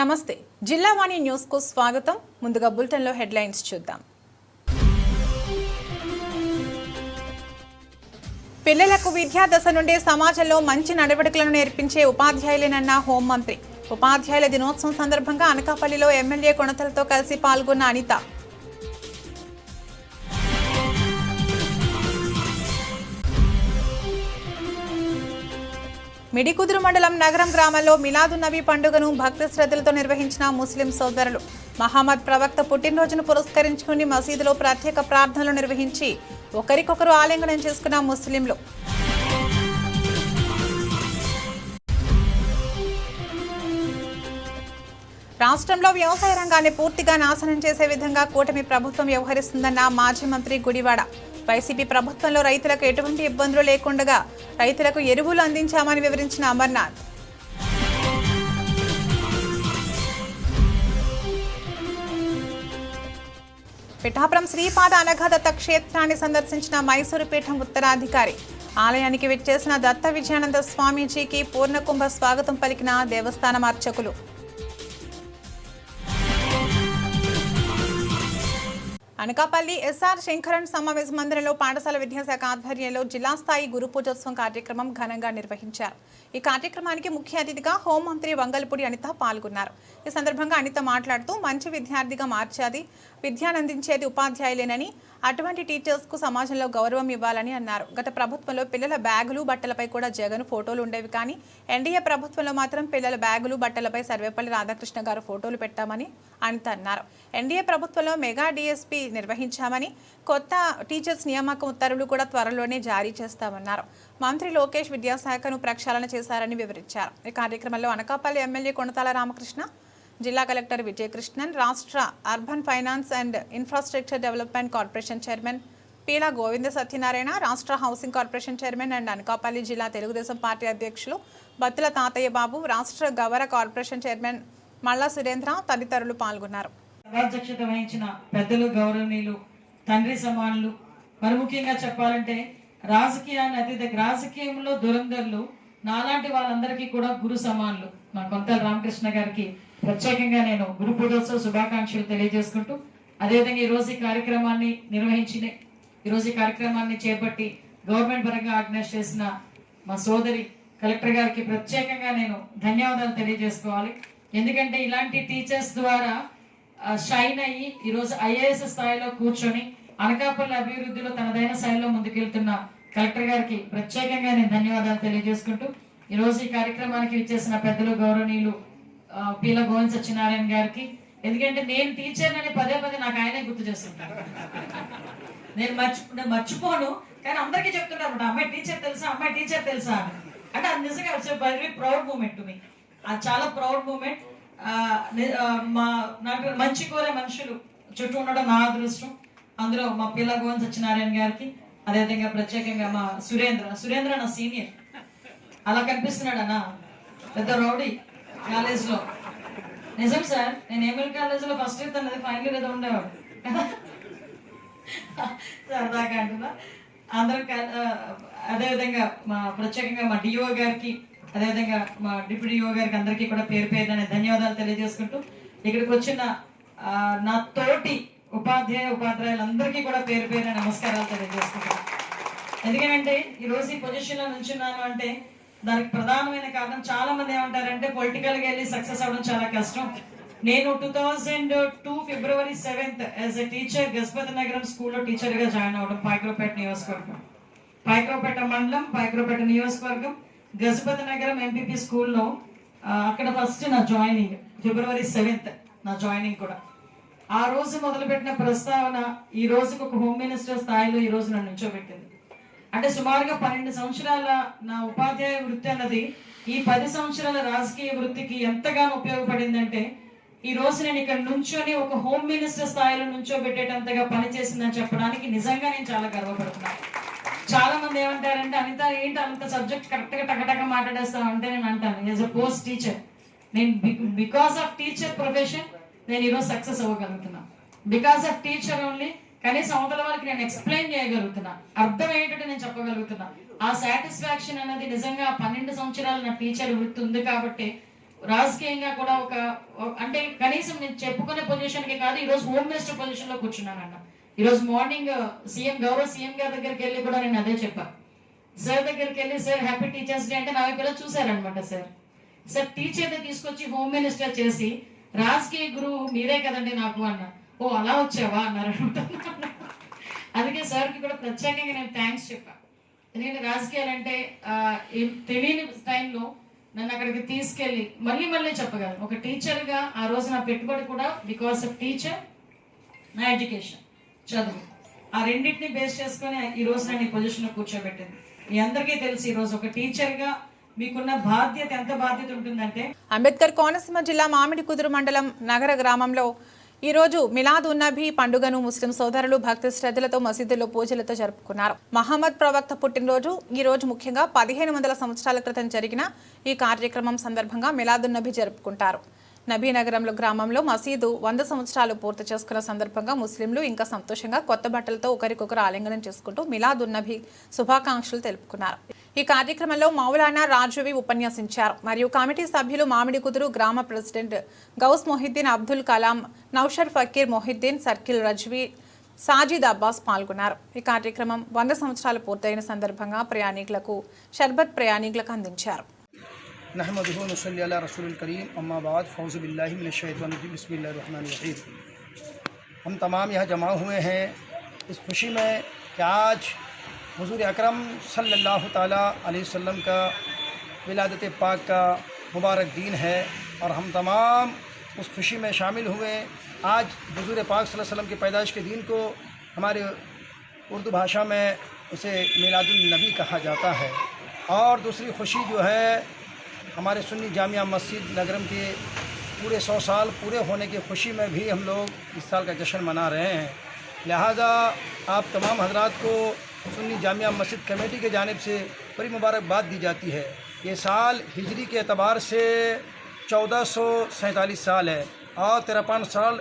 నమస్తే జిల్లావాణి న్యూస్ కు స్వాగతం. ముందుగా బులెటిన్ లో హెడ్లైన్స్ చూద్దాం. పిల్లలకు విద్యా దశ నుండి సమాజంలో మంచి నడవడికలను నేర్పించే ఉపాధ్యాయులేనన్న హోంమంత్రి. ఉపాధ్యాయుల దినోత్సవం సందర్భంగా అనకాపల్లిలో ఎమ్మెల్యే కొణతలతో కలిసి పాల్గొన్న అనిత. మిడికుదురు మండలం నగరం గ్రామంలో మిలాదు నబీ పండుగను భక్తి శ్రద్ధలతో నిర్వహించిన ముస్లిం సోదరులు. మహమ్మద్ ప్రవక్త పుట్టినరోజును పురస్కరించుకుని మసీదులో ప్రత్యేక ప్రార్థనలు నిర్వహించి ఒకరికొకరు ఆలింగనం చేసుకున్న ముస్లింలు. రాష్ట్రంలో వ్యవసాయ రంగాన్ని పూర్తిగా నాశనం చేసే విధంగా కూటమి ప్రభుత్వం వ్యవహరిస్తుందన్న మాజీ మంత్రి గుడివాడ. వైసీపీ ప్రభుత్వంలో రైతులకు ఎటువంటి ఇబ్బందులు లేకుండా రైతులకు ఎరువులు అందించామని వివరించిన అమర్నాథ్. పిఠాపురం శ్రీపాద అనఘదత్త క్షేత్రాన్ని సందర్శించిన మైసూరు పీఠం ఉత్తరాధికారి. ఆలయానికి విచ్చేసిన దత్త విజయానంద స్వామీజీకి పూర్ణకుంభ స్వాగతం పలికిన దేవస్థానం అర్చకులు. అనకాపల్లి ఎస్ఆర్ శంకరన్ సమావేశ మందిరంలో పాఠశాల విద్యాశాఖ ఆధ్వర్యంలో జిల్లా స్థాయి గురు పూజోత్సవం కార్యక్రమం ఘనంగా నిర్వహించారు. ఈ కార్యక్రమానికి ముఖ్య అతిథిగా హోంమంత్రి వంగల్పూడి అనిత పాల్గొన్నారు. ఈ సందర్భంగా అనిత మాట్లాడుతూ మంచి విద్యార్థిగా మార్చేది విద్యానందించేది ఉపాధ్యాయులేనని, అటువంటి టీచర్స్ కు సమాజంలో గౌరవం ఇవ్వాలని అన్నారు. గత ప్రభుత్వంలో పిల్లల బ్యాగులు బట్టలపై కూడా జగన్ ఫోటోలు ఉండేవి, కానీ ఎన్డీఏ ప్రభుత్వంలో మాత్రం పిల్లల బ్యాగులు బట్టలపై సర్వేపల్లి రాధాకృష్ణ గారు ఫోటోలు పెట్టామని అనిత అన్నారు. ఎన్డీఏ ప్రభుత్వంలో మెగా డిఎస్పీ నిర్వహించామని, కొత్త టీచర్స్ నియామక ఉత్తర్వులు కూడా త్వరలోనే జారీ చేస్తామన్నారు. మంత్రి లోకేష్ విద్యాశాఖను ప్రక్షాళన చేశారని వివరించారు. ఈ కార్యక్రమంలో అనకాపల్లి ఎమ్మెల్యే కొణతాల రామకృష్ణ, జిల్లా కలెక్టర్ విజయకృష్ణన్, రాష్ట్ర urban finance and infrastructure development corporation chairman Peela Govinda Satyanarayana, రాష్ట్ర housing corporation chairman and Anakapalli జిల్లా తెలుగుదేశం పార్టీ అధ్యక్షులు బత్తుల తాతయ్య బాబు, రాష్ట్ర గవర కార్పొరేషన్ చైర్మన్ మల్లా సురేంద్ర తదితరులు పాల్గొన్నారు. అధ్యక్షత వహించిన పెద్దలు, గౌరవనీయులు, తండ్రి సమానులు, మరి ముఖ్యంగా చెప్పాలంటే రాజకీయంలో దురంధరులు నాలాంటి వాళ్ళందరికీ కూడా గురు సమానులు మా కొంతల రామకృష్ణ గారికి ప్రత్యేకంగా నేను గురు పూజోత్సవ శుభాకాంక్షలు తెలియజేసుకుంటూ, అదేవిధంగా ఈరోజు ఈ కార్యక్రమాన్ని చేపట్టి గవర్నమెంట్ పరంగా ఆర్గనైజ్ చేసిన మా సోదరి కలెక్టర్ గారికి ప్రత్యేకంగా నేను ధన్యవాదాలు తెలియజేసుకోవాలి. ఎందుకంటే ఇలాంటి టీచర్స్ ద్వారా షైన్ అయ్యి ఈరోజు ఐఏఎస్ స్థాయిలో కూర్చొని అనకాపల్లి అభివృద్ధిలో తనదైన స్థాయిలో ముందుకెళ్తున్న కలెక్టర్ గారికి ప్రత్యేకంగా నేను ధన్యవాదాలు తెలియజేసుకుంటూ, ఈరోజు ఈ కార్యక్రమానికి ఇచ్చేసిన పెద్దలు, గౌరవనీయులు పీల గోవింద సత్యనారాయణ గారికి, ఎందుకంటే నేను టీచర్ అని పదే నాకు ఆయనే గుర్తు చేస్తుంటాను. నేను మర్చిపోను, కానీ అందరికీ చెప్తుంటారు అమ్మాయి టీచర్ తెలుసా అంటే అది నిజంగా very proud moment to me. అది చాలా ప్రౌడ్ మూమెంట్. నాకు మంచి కోరే మనుషులు చుట్టూ ఉండడం నా అదృష్టం. అందులో మా పిల్ల గోవింద సత్యనారాయణ గారికి, అదేవిధంగా ప్రత్యేకంగా మా సురేంద్ర నా సీనియర్, అలా కనిపిస్తున్నాడు అన్న, పెద్ద రౌడీ కాలేజ్లో. నిజం సార్, నేను ఏఎల్ కాలేజ్లో ఫస్ట్ ఇయర్ తనది ఫైనల్ ఇయర్ ఏదో ఉండేవాడు సరదాగా అంటున్నా. అందరూ అదేవిధంగా మా ప్రత్యేకంగా మా డిఓ గారికి, అదేవిధంగా మా డిప్యూటీ డిఓ గారికి అందరికీ కూడా పేరు పేరున ధన్యవాదాలు తెలియజేసుకుంటూ, ఇక్కడికి వచ్చిన నా తోటి ఉపాధ్యాయులందరికీ కూడా పేరు పేరున నమస్కారాలు తెలియజేసుకుంటాను. ఎందుకంటే ఈరోజు ఈ పొజిషన్లో నుంచున్నాను అంటే దానికి ప్రధానమైన కారణం, చాలా మంది ఏమంటారంటే పొలిటికల్గా వెళ్ళి సక్సెస్ అవ్వడం చాలా కష్టం. నేను 2002 February 7th as a teacher Gajapathi Nagaram స్కూల్లో టీచర్గా జాయిన్ అవ్వడం. పాయక్రోపేట నియోజకవర్గం, పాయక్రోపేట మండలం, పాయక్రోపేట నియోజకవర్గం, గజపతి నగరం ఎంపీపీ స్కూల్లో అక్కడ ఫస్ట్ నా జాయినింగ్ ఫిబ్రవరి 7th నా జాయినింగ్ కూడా. ఆ రోజు మొదలుపెట్టిన ప్రస్తావన ఈ రోజుకు ఒక హోమ్ మినిస్టర్ స్థాయిలో ఈ రోజు నన్ను నుంచోబెట్టింది. అంటే సుమారుగా 12 సంవత్సరాల నా ఉపాధ్యాయ వృత్తి అన్నది ఈ 10 సంవత్సరాల రాజకీయ వృత్తికి ఎంతగానో ఉపయోగపడిందంటే, ఈ రోజు నేను ఇక్కడ నుంచొని ఒక హోమ్ మినిస్టర్ స్థాయిలో నుంచోబెట్టేటంతగా పనిచేసిందని చెప్పడానికి నిజంగా నేను చాలా గర్వపడుతున్నాను. చాలా మంది ఏమంటారంటే, అనిత ఏంటి అంత సబ్జెక్ట్ కరెక్ట్ గా టకటక మాట్లాడేస్తావు అంటే నేను అంటాను, యాజ్ అ పోస్ట్ టీచర్ నేను బికాస్ ఆఫ్ టీచర్ ప్రొఫెషన్ నేను ఈరోజు సక్సెస్ అవ్వగలుగుతున్నా. బికాస్ ఆఫ్ టీచర్ ఓన్లీ కనీసం అవతల వాళ్ళకి నేను ఎక్స్ప్లెయిన్ చేయగలుగుతున్నా, అర్థం ఏంటంటే నేను చెప్పగలుగుతున్నా. ఆ సాటిస్ఫాక్షన్ అనేది నిజంగా 12 సంవత్సరాలు నా టీచర్ వృత్తి ఉంది కాబట్టి రాజకీయంగా కూడా అంటే కనీసం నేను చెప్పుకునే పొజిషన్కి కాదు, ఈరోజు హోమ్ మినిస్టర్ పొజిషన్ లో కూర్చున్నానన్న. ఈరోజు మార్నింగ్ గౌరవ సీఎం గారి దగ్గరికి వెళ్ళి కూడా నేను అదే చెప్పా. సార్ దగ్గరికి వెళ్ళి సార్ హ్యాపీ టీచర్స్ డే అంటే నా వైపు చూసారనమాట. సార్ టీచర్ని తీసుకొచ్చి హోమ్ మినిస్టర్ చేసి రాజకీయ గురువు మీరే కదండి నాకు అన్న. ఓ అలా వచ్చావా అన్నారు అనమాట. అందుకే సార్కి కూడా ప్రత్యేకంగా నేను థ్యాంక్స్ చెప్పా. నేను రాజకీయాలంటే తెలియని టైంలో నన్ను అక్కడికి తీసుకెళ్ళి మళ్ళీ చెప్పగలను. ఒక టీచర్గా ఆ రోజు నా పెట్టుబడి కూడా బికాస్ ఆఫ్ టీచర్, నా ఎడ్యుకేషన్, చదువు, ఆ రెండింటిని బేస్ చేసుకొని ఈ రోజు నన్ను ఈ పొజిషన్లో కూర్చోబెట్టింది. మీ అందరికీ తెలుసు ఈరోజు ఒక టీచర్గా మీకున్న బాధ్యత ఎంత బాధ్యత ఉంటుందంటే. అంబేద్కర్ కోనసీమ జిల్లా మామిడికుదురు మండలం నగర గ్రామంలో ఈ రోజు మిలాద్ ఉన్నబీ పండుగను ముస్లిం సోదరులు భక్తి శ్రద్ధలతో మసీదుల్లో పూజలతో జరుపుకున్నారు. మహమ్మద్ ప్రవక్త పుట్టినరోజు ఈ రోజు ముఖ్యంగా 1500 సంవత్సరాల క్రితం జరిగిన ఈ కార్యక్రమం సందర్భంగా మిలాదున్నబీ జరుపుకుంటారు. నబీనగరంలో గ్రామంలో మసీదు 100 సంవత్సరాలు పూర్తి చేసుకున్న సందర్భంగా ముస్లింలు ఇంకా సంతోషంగా కొత్త బట్టలతో ఒకరికొకరు ఆలింగనం చేసుకుంటూ మిలాదున్నబీ శుభాకాంక్షలు తెలుపుకున్నారు. ఈ కార్యక్రమంలో మౌలానా రాజువి ఉపన్యాసించారు. మరియు కమిటీ సభ్యులు మామిడికుదురు గ్రామ ప్రెసిడెంట్ గౌస్ మొహిద్దీన్, అబ్దుల్ కలాం, నౌషర్ ఫకీర్ మొహిద్దీన్, సర్కిల్ రజ్వీ, సాజిద్ అబ్బాస్ పాల్గొన్నారు. ఈ కార్యక్రమం 100 సంవత్సరాలు పూర్తయిన సందర్భంగా ప్రయాణికులకు షర్బత్ ప్రయాణికులకు అందించారు. नहमदुहु व नसल्ली अला रसूलिल करीम अम्मा बाद फ़ौज़ु बिल्लाहि मिनश शैतानिर रजीम बिस्मिल्लाहिर रहमानिर रहीम। हम तमाम यहाँ जमा हुए हैं इस खुशी में कि आज हुज़ूर अकरम सल्लल्लाहु ताला अलैहि वसल्लम का विलादत पाक का मुबारक दिन है और हम तमाम उस खुशी में शामिल हुए। आज हुज़ूर पाक सल्लल्लाहु अलैहि वसल्लम की पैदाइश के दिन को हमारे उर्दू भाषा में उसे मिलादुन नबी कहा जाता है। और दूसरी खुशी जो है हमारे सुन्नी जामिया मस्जिद नगरम के पूरे 100 साल पूरे होने की खुशी में भी हम लोग इस साल का जश्न मना रहे हैं। लिहाजा आप तमाम हजरात को सुन्नी जामिया मस्जिद कमेटी के जानिब से बड़ी मुबारकबाद दी जाती है। ये साल हिजरी के एतबार से 1447 साल है और 53 साल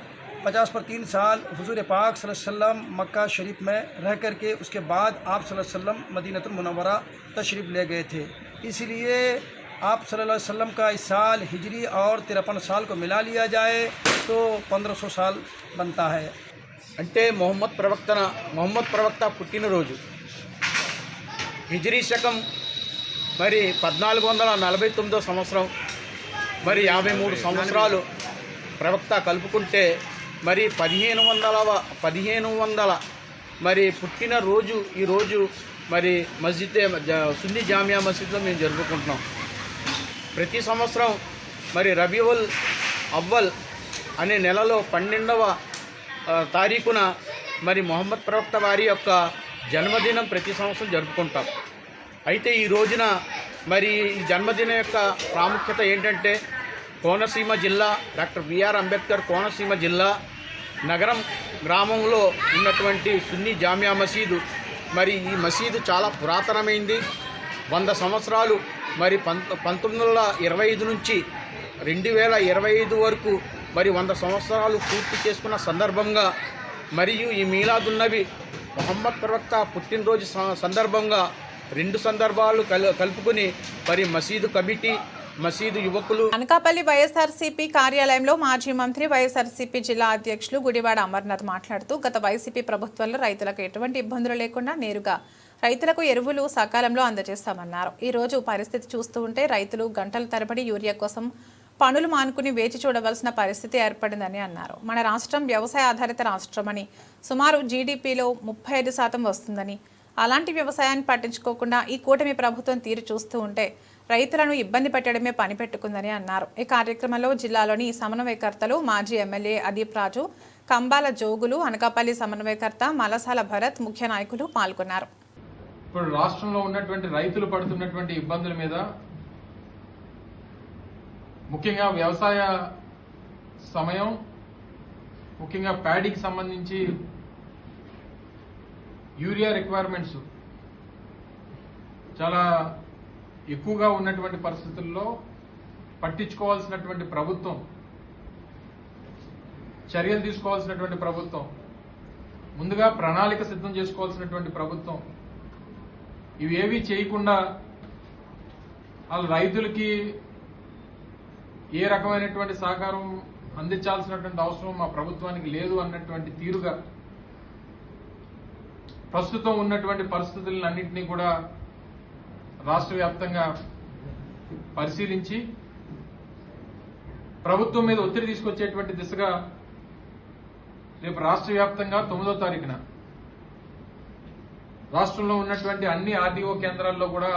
50 पर 3 साल हुजूर पाक सल्लल्लाहु अलैहि वसल्लम मक्का शरीफ में रह करके उसके बाद आप सल्लल्लाहु अलैहि वसल्लम मदीनतुल मुनव्वरा तशरीफ़ ले गए थे। इसलिए आप सल्लल्लाहु अलैहि वसल्लम का इस साल हिजरी और 53 साल को मिला लिया जाए तो 1500 साल बनता है। అంటే మొహమ్మద్ ప్రవక్త పుట్టినరోజు హిజరీ శకం మరి 1449 సంవత్సరం, మరి 53 సంవత్సరాలు ప్రవక్త కలుపుకుంటే మరి 1500 మరి పుట్టినరోజు ఈరోజు మరి మస్జిద్ సున్నీ జామియా మస్జిద్లో మేము జరుపుకుంటున్నాం. ప్రతి సంవత్సరం మరి రబీఉల్ అవ్వల్ అనే నెలలో 12వ తారీఖున మరి మొహమ్మద్ ప్రవక్త వారి యొక్క జన్మదినం ప్రతి సంవత్సరం జరుపుకుంటాం. అయితే ఈ రోజున మరి ఈ జన్మదినం యొక్క ప్రాముఖ్యత ఏంటంటే కోనసీమ జిల్లా డాక్టర్ బిఆర్ అంబేద్కర్ కోనసీమ జిల్లా నగరం గ్రామంలో ఉన్నటువంటి సున్నీ జామియా మసీదు, మరి ఈ మసీదు చాలా పురాతనమైంది. 100 సంవత్సరాలు మరి 1925 నుంచి 2025 వరకు మరి 100 సంవత్సరాలు పూర్తి చేసుకున్న సందర్భంగా మరియు ఈ మీలాదున్నబీ మొహమ్మద్ ప్రవక్త పుట్టినరోజు సందర్భంగా 2 సందర్భాలు కలుపుకొని మరి మసీదు కమిటీ, మసీదు యువకులు. అనకాపల్లి వైఎస్ఆర్సీపీ కార్యాలయంలో మాజీ మంత్రి వైఎస్ఆర్సీపీ జిల్లా అధ్యక్షులు గుడివాడ అమర్నాథ్ మాట్లాడుతూ గత వైసీపీ ప్రభుత్వంలో రైతులకు ఎటువంటి ఇబ్బందులు లేకుండా నేరుగా రైతులకు ఎరువులు సకాలంలో అందజేస్తామన్నారు. ఈ రోజు పరిస్థితి చూస్తూ ఉంటే రైతులు గంటల తరబడి యూరియా కోసం పనులు మానుకుని వేచి చూడవలసిన పరిస్థితి ఏర్పడిందని అన్నారు. మన రాష్ట్రం వ్యవసాయ ఆధారిత రాష్ట్రమని, సుమారు జీడీపీలో 35% వస్తుందని, అలాంటి వ్యవసాయాన్ని పట్టించుకోకుండా ఈ కూటమి ప్రభుత్వం తీరు చూస్తూ ఉంటే రైతులను ఇబ్బంది పెట్టడమే పని పెట్టుకుందని అన్నారు. ఈ కార్యక్రమంలో జిల్లాలోని సమన్వయకర్తలు, మాజీ ఎమ్మెల్యే అదీప్ రాజు, కంబాల జోగులు, అనకాపల్లి సమన్వయకర్త మలసాల భరత్, ముఖ్య నాయకులు పాల్గొన్నారు. ఇప్పుడు రాష్ట్రంలో ఉన్నటువంటి రైతులు పడుతున్నటువంటి ఇబ్బందుల మీద, ముఖ్యంగా వ్యవసాయ సమయం, ముఖ్యంగా ప్యాడీకి సంబంధించి యూరియా రిక్వైర్మెంట్స్ చాలా ఎక్కువగా ఉన్నటువంటి పరిస్థితుల్లో పట్టించుకోవాల్సినటువంటి ప్రభుత్వం, చర్యలు తీసుకోవాల్సినటువంటి ప్రభుత్వం, ముందుగా ప్రణాళిక సిద్ధం చేసుకోవాల్సినటువంటి ప్రభుత్వం ఇవేవి చేయకుండా వాళ్ళ రైతులకి ఏ రకమైనటువంటి సహకారం అందించాల్సినటువంటి అవసరం మా ప్రభుత్వానికి లేదు అన్నటువంటి తీరుగా ప్రస్తుతం ఉన్నటువంటి పరిస్థితులన్నింటినీ కూడా రాష్ట్ర వ్యాప్తంగా పరిశీలించి ప్రభుత్వం మీద ఒత్తిడి తీసుకొచ్చేటువంటి దిశగా రేపు రాష్ట్ర వ్యాప్తంగా 9వ తారీఖున రాష్ట్రంలో ఉన్నటువంటి అన్ని ఆర్డీఓ కేంద్రాల్లో కూడా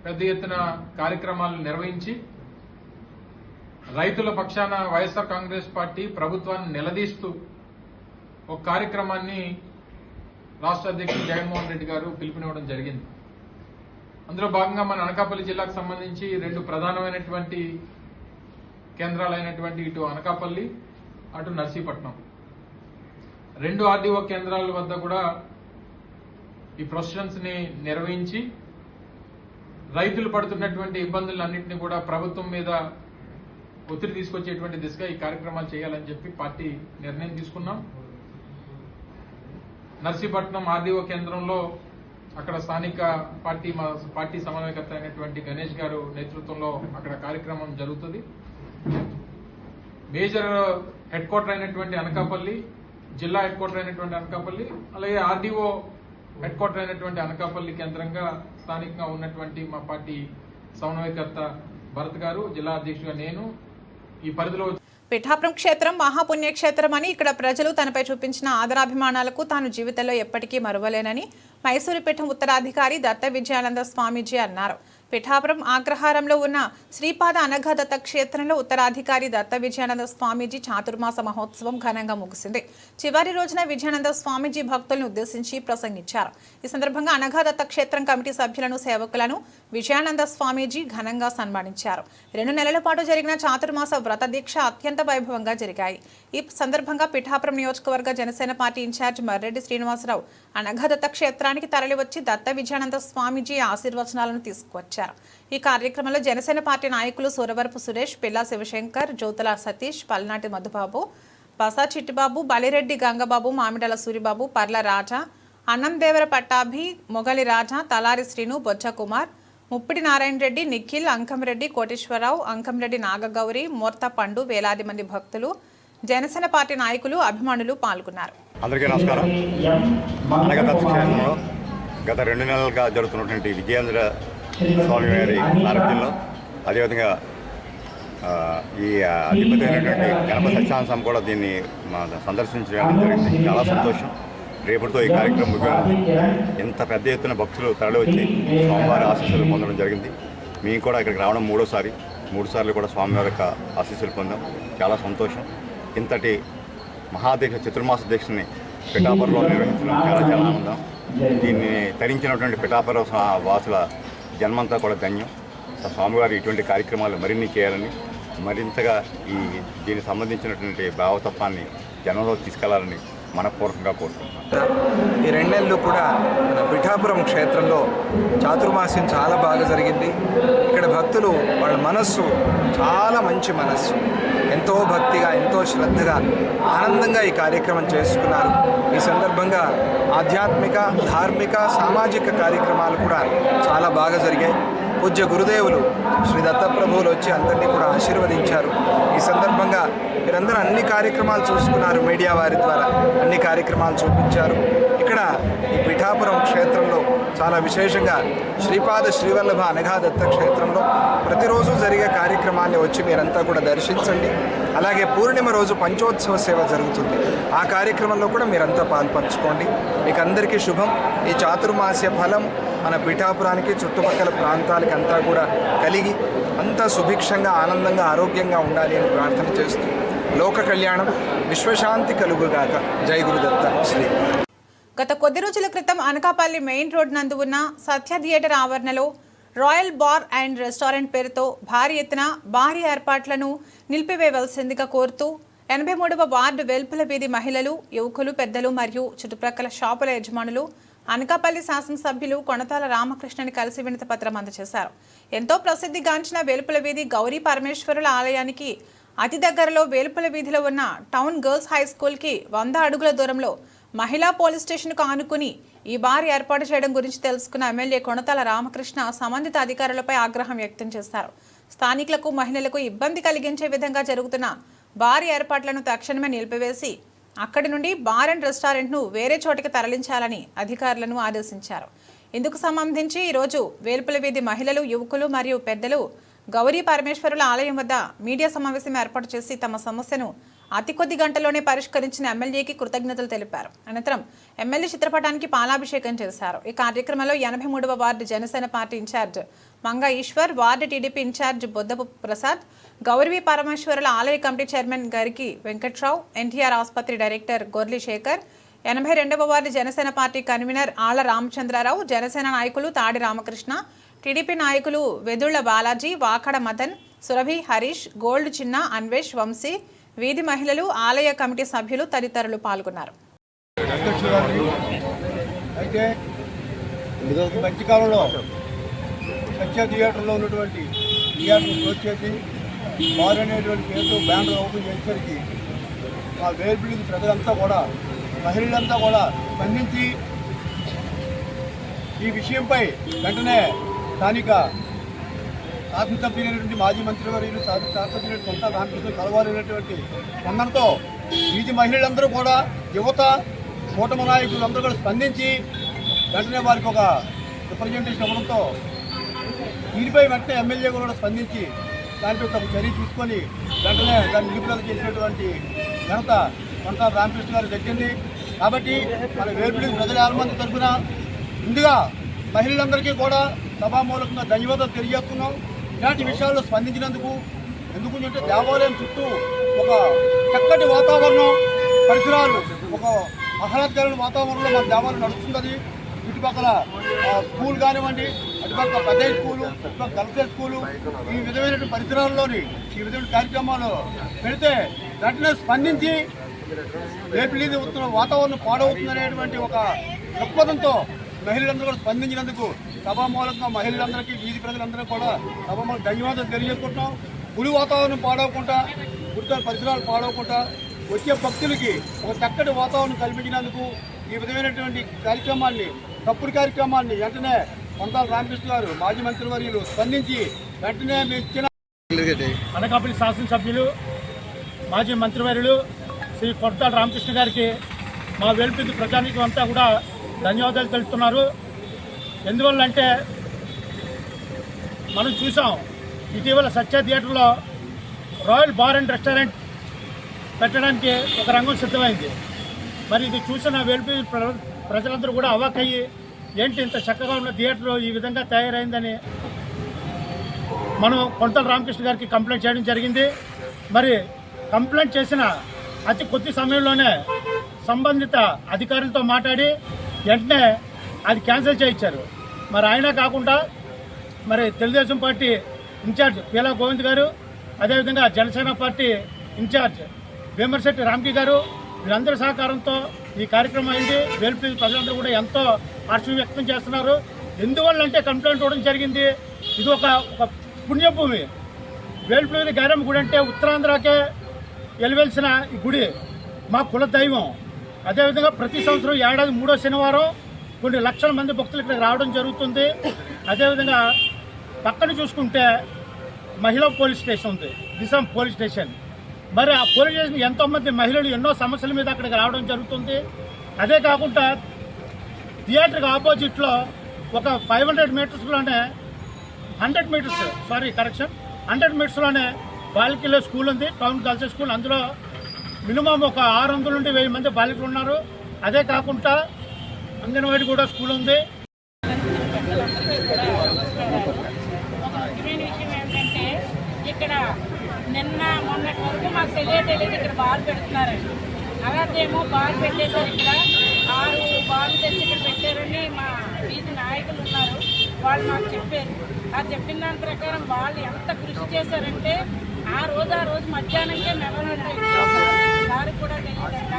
పెద్ద ఎత్తున కార్యక్రమాలు నిర్వహించి రైతుల పక్షాన వైఎస్ఆర్ కాంగ్రెస్ పార్టీ ప్రభుత్వాన్ని నిలదీస్తూ ఒక కార్యక్రమాన్ని రాష్ట్ర అధ్యక్షుడు జగన్మోహన్ రెడ్డి గారు పిలుపునివ్వడం జరిగింది. అందులో భాగంగా మన అనకాపల్లి జిల్లాకు సంబంధించి 2 ప్రధానమైనటువంటి కేంద్రాలైనటువంటి ఇటు అనకాపల్లి అటు నర్సీపట్నం 2 ఆర్డీఓ కేంద్రాల వద్ద కూడా ఈ ప్రొసెషన్స్ ని నిర్వహించి రైతులు పడుతున్నటువంటి ఇబ్బందులన్నింటినీ కూడా ప్రభుత్వం మీద ఒత్తిడి తీసుకొచ్చేటువంటి దిశగా ఈ కార్యక్రమాలు చేయాలని చెప్పి పార్టీ నిర్ణయం తీసుకున్నాం. నర్సీపట్నం ఆర్డీఓ కేంద్రంలో అక్కడ స్థానిక పార్టీ సమన్వయకర్త అయినటువంటి గణేష్ గారు నేతృత్వంలో అక్కడ కార్యక్రమం జరుగుతుంది. మేజర్ హెడ్ క్వార్టర్ అయినటువంటి అనకాపల్లి, జిల్లా హెడ్ క్వార్టర్ అయినటువంటి అనకాపల్లి, అలాగే ఆర్డీఓ హెడ్ క్వార్టర్ అయినటువంటి అనకాపల్లి కేంద్రంగా స్థానికంగా ఉన్నటువంటి మా పార్టీ సమన్వయకర్త భరత్ గారు, జిల్లా అధ్యక్షుడిగా నేను ఈ పరిధిలో పిఠాపురం క్షేత్రం మహాపుణ్యక్షేత్రం అని ఇక్కడ ప్రజలు తనపై చూపించిన ఆదరాభిమానాలకు తాను జీవితంలో ఎప్పటికీ మరువలేనని మైసూరు పీఠం ఉత్తరాధికారి దత్త విజయానంద స్వామీజీ అన్నారు. పిఠాపురం ఆగ్రహారంలో ఉన్న శ్రీపాద అనఘదత్త క్షేత్రంలో ఉత్తరాధికారి దత్త విజయానంద స్వామీజీ చాతుర్మాస మహోత్సవం ఘనంగా ముగిసింది. చివరి రోజున విజయానంద స్వామీజీ భక్తులను ఉద్దేశించి ప్రసంగించారు. ఈ సందర్భంగా అనఘదత్త క్షేత్రం కమిటీ సభ్యులను, సేవకులను విజయానంద స్వామీజీ ఘనంగా సన్మానించారు. 2 నెలల పాటు జరిగిన చాతుర్మాస వ్రత దీక్ష అత్యంత వైభవంగా జరిగాయి. ఈ సందర్భంగా పిఠాపురం నియోజకవర్గ జనసేన పార్టీ ఇన్ఛార్జ్ మర్రెడ్డి శ్రీనివాసరావు అనఘదత్త క్షేత్రానికి తరలివచ్చి దత్త విజయానంద స్వామీజీ ఆశీర్వచనాలను తీసుకువచ్చారు. ఈ కార్యక్రమంలో జనసేన పార్టీ నాయకులు సూరవరపు సురేష్, పిల్లా శివశంకర్, జ్యోతుల సతీష్, పల్నాటి మధుబాబు, బసా చిట్టిబాబు, బలిరెడ్డి గంగబాబు, మామిడల సూరిబాబు, పర్ల రాజా, అన్నందేవర పట్టాభి, మొగలి రాజా, తలారి శ్రీను, బొజ్జ కుమార్, ముప్పిడి నారాయణ రెడ్డి, నిఖిల్, అంకంరెడ్డి, కోటేశ్వరరావు, అంకంరెడ్డి నాగగౌరి, మోర్త పండు, వేలాది మంది భక్తులు, జనసేన పార్టీ నాయకులు, అభిమానులు పాల్గొన్నారు. అందరికీ నమస్కారం. అనఘదత్త క్షేత్రంలో గత 2 నెలలుగా జరుగుతున్నటువంటి విజయేంద్ర స్వామి వారి సారథ్యంలో, అదేవిధంగా ఈ అధిపతి అయినటువంటి గణపతి సత్యనారాయణ స్వామి కూడా దీన్ని సందర్శించడం జరిగింది. చాలా సంతోషం. రేపటితో ఈ కార్యక్రమం ముగిసింది. ఇంత పెద్ద ఎత్తున భక్తులు తరలి వచ్చి స్వామివారి ఆశీస్సులు పొందడం జరిగింది. మేము కూడా ఇక్కడికి రావడం 3 సార్లు కూడా స్వామివారి యొక్క ఆశీస్సులు పొందాం. చాలా సంతోషం. ఇంతటి మహాదీక్ష చతుర్మాస దీక్షని పిఠాపురంలో నిర్వహించడం చాలా ఆనందం. దీన్ని తరించినటువంటి పిఠాపురం వాసుల జన్మంతా కూడా ధన్యం. స్వామివారు ఇటువంటి కార్యక్రమాలు మరిన్ని చేయాలని, మరింతగా దీనికి సంబంధించినటువంటి భావతత్వాన్ని జనంలో తీసుకెళ్లాలని మనపూర్వకంగా కోరుకుంటున్నాం. ఈ 2 నెలలు కూడా మన పిఠాపురం క్షేత్రంలో చాతుర్మాస్యం చాలా బాగా జరిగింది. ఇక్కడ భక్తులు వాళ్ళ మనస్సు చాలా మంచి మనస్సు, ఎంతో భక్తిగా, ఎంతో శ్రద్ధగా, ఆనందంగా ఈ కార్యక్రమం చేసుకున్నారు. ఈ సందర్భంగా ఆధ్యాత్మిక, ధార్మిక, సామాజిక కార్యక్రమాలు కూడా చాలా బాగా జరిగాయి. పూజ్య గురుదేవులు శ్రీ దత్తప్రభువులు వచ్చి అందరినీ కూడా ఆశీర్వదించారు. ఈ సందర్భంగా మీరందరూ అన్ని కార్యక్రమాలు చూసుకున్నారు. మీడియా వారి ద్వారా అన్ని కార్యక్రమాలు చూపించారు. ఇక్కడ ఈ పిఠాపురం క్షేత్రంలో చాలా విశేషంగా శ్రీపాద శ్రీవల్లభ అనఘదత్త క్షేత్రంలో ప్రతిరోజు జరిగే కార్యక్రమాన్ని వచ్చి మీరంతా కూడా దర్శించండి. అలాగే పూర్ణిమ రోజు పంచోత్సవ సేవ జరుగుతుంది. ఆ కార్యక్రమంలో కూడా మీరంతా పాల్పంచుకోండి. మీకు అందరికీ శుభం. ఈ చాతుర్మాస్య ఫలం మన పిఠాపురానికి, చుట్టుపక్కల ప్రాంతాలకి అంతా కూడా కలిగి అంతా సుభిక్షంగా, ఆనందంగా, ఆరోగ్యంగా ఉండాలి అని ప్రార్థన చేస్తూ లోక కళ్యాణం, విశ్వశాంతి కలుగుగాక. జై గురుదత్త శ్రీ. గత కొద్ది రోజుల క్రితం అనకాపల్లి మెయిన్ రోడ్ నందు ఉన్న సత్య థియేటర్ ఆవరణలో రాయల్ బార్ అండ్ రెస్టారెంట్ పేరుతో భారీ ఎత్తున భారీ ఏర్పాట్లను నిలిపివేయవలసిందిగా కోరుతూ 83వ వార్డు వెల్పుల వీధి మహిళలు, యువకులు, పెద్దలు మరియు చుట్టుప్రక్కల షాపుల యజమానులు అనకాపల్లి శాసనసభ్యులు కొణతాల రామకృష్ణని కలిసి వినతి పత్రం అందజేశారు. ఎంతో ప్రసిద్ధిగాంచిన వేలుపుల వీధి గౌరీ పరమేశ్వరుల ఆలయానికి అతి దగ్గరలో వేలుపుల వీధిలో ఉన్న టౌన్ గర్ల్స్ హై స్కూల్కి 100 అడుగుల దూరంలో మహిళా పోలీస్ స్టేషన్కు ఆనుకుని ఈ బార్ ఏర్పాటు చేయడం గురించి తెలుసుకున్న ఎమ్మెల్యే కొణతాల రామకృష్ణ సంబంధిత అధికారులపై ఆగ్రహం వ్యక్తం చేశారు. స్థానికులకు మహిళలకు ఇబ్బంది కలిగించే విధంగా జరుగుతున్న బార్ ఏర్పాట్లను తక్షణమే నిలిపివేసి అక్కడి నుండి బార్ అండ్ రెస్టారెంట్ను వేరే చోటికి తరలించాలని అధికారులను ఆదేశించారు. ఇందుకు సంబంధించి ఈరోజు వేల్పుల వీధి మహిళలు, యువకులు మరియు పెద్దలు గౌరీ పరమేశ్వరుల ఆలయం వద్ద మీడియా సమావేశం ఏర్పాటు చేసి తమ సమస్యను అతి కొద్ది గంటల్లోనే పరిష్కరించిన ఎమ్మెల్యేకి కృతజ్ఞతలు తెలిపారు. అనంతరం ఎమ్మెల్యే చిత్రపటానికి పాలాభిషేకం చేశారు. ఈ కార్యక్రమంలో 83వ ward Janasena party incharge Manga Eshwar, ward TDP incharge Boddapu Prasad, Gauri పరమేశ్వరుల ఆలయ committee chairman Gariki Venkatrao, NTR ఆసుపత్రి డైరెక్టర్ గొర్లి శేఖర్, 82వ ward Janasena party convenor Alla Ramachandrarao, Janasena నాయకులు తాడి రామకృష్ణ, టీడీపీ నాయకులు వెదుళ్ల బాలాజీ, వాకడ మదన్, సురభి, హరీష్, గోల్డ్ చిన్న, అన్వేష్, వంశీ, వీధి మహిళలు, ఆలయ కమిటీ సభ్యులు తదితరులు పాల్గొన్నారు. అయితే ఈ మధ్యకాలంలో సత్య థియేటర్లో ఉన్నటువంటి థియేటర్ క్లోజ్ చేసి బార్ అనేటువంటి పేరుతో బ్యానర్ ఓపెన్ చేసేసరికి మా వేల్పుల ప్రజలంతా కూడా, మహిళలంతా కూడా స్పందించి ఈ విషయంపై వెంటనే స్థానిక శాసనసభ్యులైనటువంటి మాజీ మంత్రివర్యులు, శాసనసభ్యులు కొంత రామకృష్ణ కలవాలనేటువంటి స్పందనతో వీధి మహిళలందరూ కూడా, యువత, కూటమి నాయకులు అందరూ కూడా స్పందించి వెంటనే వారికి ఒక రిప్రజెంటేషన్ ఇవ్వడంతో దీనిపై వెంటనే ఎమ్మెల్యే కూడా స్పందించి దానిపై ఒక చర్య తీసుకొని వెంటనే దాన్ని నిలుపుదల చేసినటువంటి ఘనత కొంత రామకృష్ణ గారు దక్కింది. కాబట్టి మన వేల్పుల ప్రజల ఆల్మంది తరఫున ముందుగా మహిళలందరికీ కూడా సభామూలకంగా ధన్యవాదాలు తెలియజేస్తున్నాం. ఇలాంటి విషయాల్లో స్పందించినందుకు. ఎందుకంటే దేవాలయం చుట్టూ ఒక చక్కటి వాతావరణం, పరిసరాలు, ఒక ఆహ్లాదకరమైన వాతావరణంలో మన దేవాలయం నడుస్తుంది. చుట్టుపక్కల స్కూల్ కానివ్వండి, అటుపక్క పెద్ద స్కూలు, అటుపక్క గర్ల్స్ స్కూలు, ఈ విధమైన పరిసరాల్లోని ఈ విధమైన కార్యక్రమాలు పెడితే వెంటనే స్పందించి రేపు ఉత్తర వాతావరణం పాడవుతుందనేటువంటి ఒక దృక్పథంతో మహిళలందరూ కూడా స్పందించినందుకు సభామూలకంగా మహిళలందరికీ, వీధి ప్రజలందరూ కూడా సభామూలక ధన్యవాదాలు తెలియజేసుకుంటున్నాం. గుడి వాతావరణం పాడవకుండా, గుడితల పరిసరాలు పాడవకుండా వచ్చే భక్తులకి ఒక చక్కటి వాతావరణం కల్పించినందుకు ఈ విధమైనటువంటి కార్యక్రమాన్ని, తప్పుడు కార్యక్రమాన్ని వెంటనే కొంతాల రామకృష్ణ గారు మాజీ మంత్రివర్యులు స్పందించి వెంటనే ఇచ్చిన అనకాపల్లి శాసనసభ్యులు, మాజీ మంత్రివర్యులు శ్రీ కొంతాల రామకృష్ణ గారికి మా వేల్పుల ప్రజానీకం అంతా కూడా ధన్యవాదాలు తెలుపుతున్నారు. ఎందువల్లంటే మనం చూసాం ఇటీవల సత్య థియేటర్లో రాయల్ బార్ అండ్ రెస్టారెంట్ పెట్టడానికి ఒక రంగం సిద్ధమైంది. మరి ఇది చూసిన వేల్పుల ప్రజలందరూ కూడా అవాక్కయ్యి, ఏంటి ఇంత చక్కగా ఉన్న థియేటర్ ఈ విధంగా తయారైందని మనం కొంతల రామకృష్ణ గారికి కంప్లైంట్ చేయడం జరిగింది. మరి కంప్లైంట్ చేసిన అతి కొద్ది సమయంలోనే సంబంధిత అధికారులతో మాట్లాడి వెంటనే అది క్యాన్సిల్ చేయించారు. మరి ఆయన కాకుండా మరి తెలుగుదేశం పార్టీ ఇన్ఛార్జ్ పీలా గోవింద్ గారు, అదేవిధంగా జనసేన పార్టీ ఇన్ఛార్జ్ వేమర్శెట్టి రామ్కి గారు, వీళ్ళందరి సహకారంతో ఈ కార్యక్రమం అయింది. వేల్పుల ప్రజలందరూ కూడా ఎంతో హర్షం వ్యక్తం చేస్తున్నారు. ఎందువల్లంటే కంప్లైంట్ ఇవ్వడం జరిగింది. ఇది ఒక పుణ్యభూమి. వేల్పుల గైరమ్మ గుడి అంటే ఉత్తరాంధ్రకే వెలువెలిసిన ఈ గుడి మా కుల దైవం. అదేవిధంగా ప్రతి సంవత్సరం ఏడాది 3వ శనివారం కొన్ని లక్షల మంది భక్తులు ఇక్కడికి రావడం జరుగుతుంది. అదేవిధంగా పక్కన చూసుకుంటే మహిళా పోలీస్ స్టేషన్ ఉంది, దిశ పోలీస్ స్టేషన్. మరి ఆ పోలీస్ స్టేషన్ ఎంతోమంది మహిళలు ఎన్నో సమస్యల మీద అక్కడికి రావడం జరుగుతుంది. అదే కాకుండా థియేటర్కి ఆపోజిట్లో ఒక 500 మీటర్స్లోనే 100 మీటర్స్లోనే బాలికల స్కూల్ ఉంది, టౌన్ గర్ల్స్ స్కూల్. అందులో మినిమం ఒక 600 నుండి 1000 మంది బాలికలు ఉన్నారు. అదే కాకుండా అంగన్వాడీ కూడా స్కూల్ ఉంది. ముఖ్యమైన విషయం ఏంటంటే ఇక్కడ నిన్న మొన్నటి వరకు మాకు తెలియదు ఇక్కడ బాల్ పెడుతున్నారండి. అలాగేమో బాల్ పెట్టేశారు. ఇక్కడ 6 బాల్ తెచ్చి ఇక్కడ పెట్టారని మా వీధి నాయకులు ఉన్నారు, వాళ్ళు మాకు చెప్పారు. ఆ చెప్పిన దాని ప్రకారం వాళ్ళు ఎంత కృషి చేశారంటే ఆ రోజు మధ్యాహ్నంకే మెమోరియల్ దారి కూడా తెలియదంట.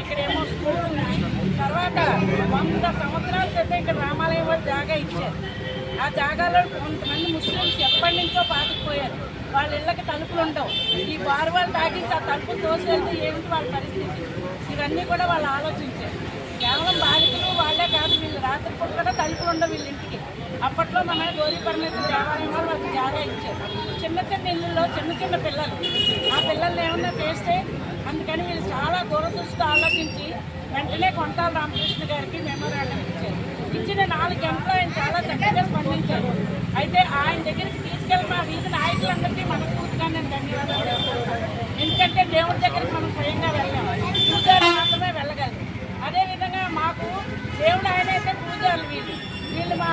ఇక్కడేమో స్కూల్ ఉంది. తర్వాత 100 సంవత్సరాల క్రితం ఇక్కడ రామాలయం వాళ్ళు జాగా ఇచ్చారు. ఆ జాగాలో కొంతమంది ముస్లిమ్స్ ఎప్పటి నుంచో పాతుకుపోయారు. వాళ్ళ ఇళ్ళకి తలుపులు ఉండవు. ఈ బార్ వాళ్ళు తాగించి ఆ తలుపులు తోసి వెళ్తే ఏంటి వాళ్ళ పరిస్థితి, ఇవన్నీ కూడా వాళ్ళు ఆలోచించారు. కేవలం బాలికలు వాళ్ళే కాదు, వీళ్ళు రాత్రిపూట కూడా తలుపులు ఉండవు వీళ్ళ ఇంటికి. అప్పట్లో మన గౌరీ పరమేశ్వర దేవాలయం వాళ్ళు వాళ్ళకి జాగా ఇచ్చారు. చిన్న చిన్న ఇళ్ళల్లో చిన్న చిన్న పిల్లలు, ఆ పిల్లల్ని ఏమన్నా చేస్తే అందుకని వీళ్ళు చాలా దూరదృష్టితో ఆలోచించి వెంటనే కొంటాల రామకృష్ణ గారికి మెమోరాండం ఇచ్చారు. ఇచ్చిన 4 గంటలు ఆయన చాలా చక్కగా స్పందించారు. అయితే ఆయన దగ్గరికి తీసుకెళ్ళి మా వీధి నాయకులందరికీ మనస్ఫూర్తిగా నేను ధన్యవాదాలు చెప్తున్నాను. ఎందుకంటే దేవుడి దగ్గరికి మనం స్వయంగా వెళ్ళాము, పూజారి మాత్రమే వెళ్ళగలరు. అదేవిధంగా మాకు దేవుడు ఆయన అయితే పూజారులు వీళ్ళు మా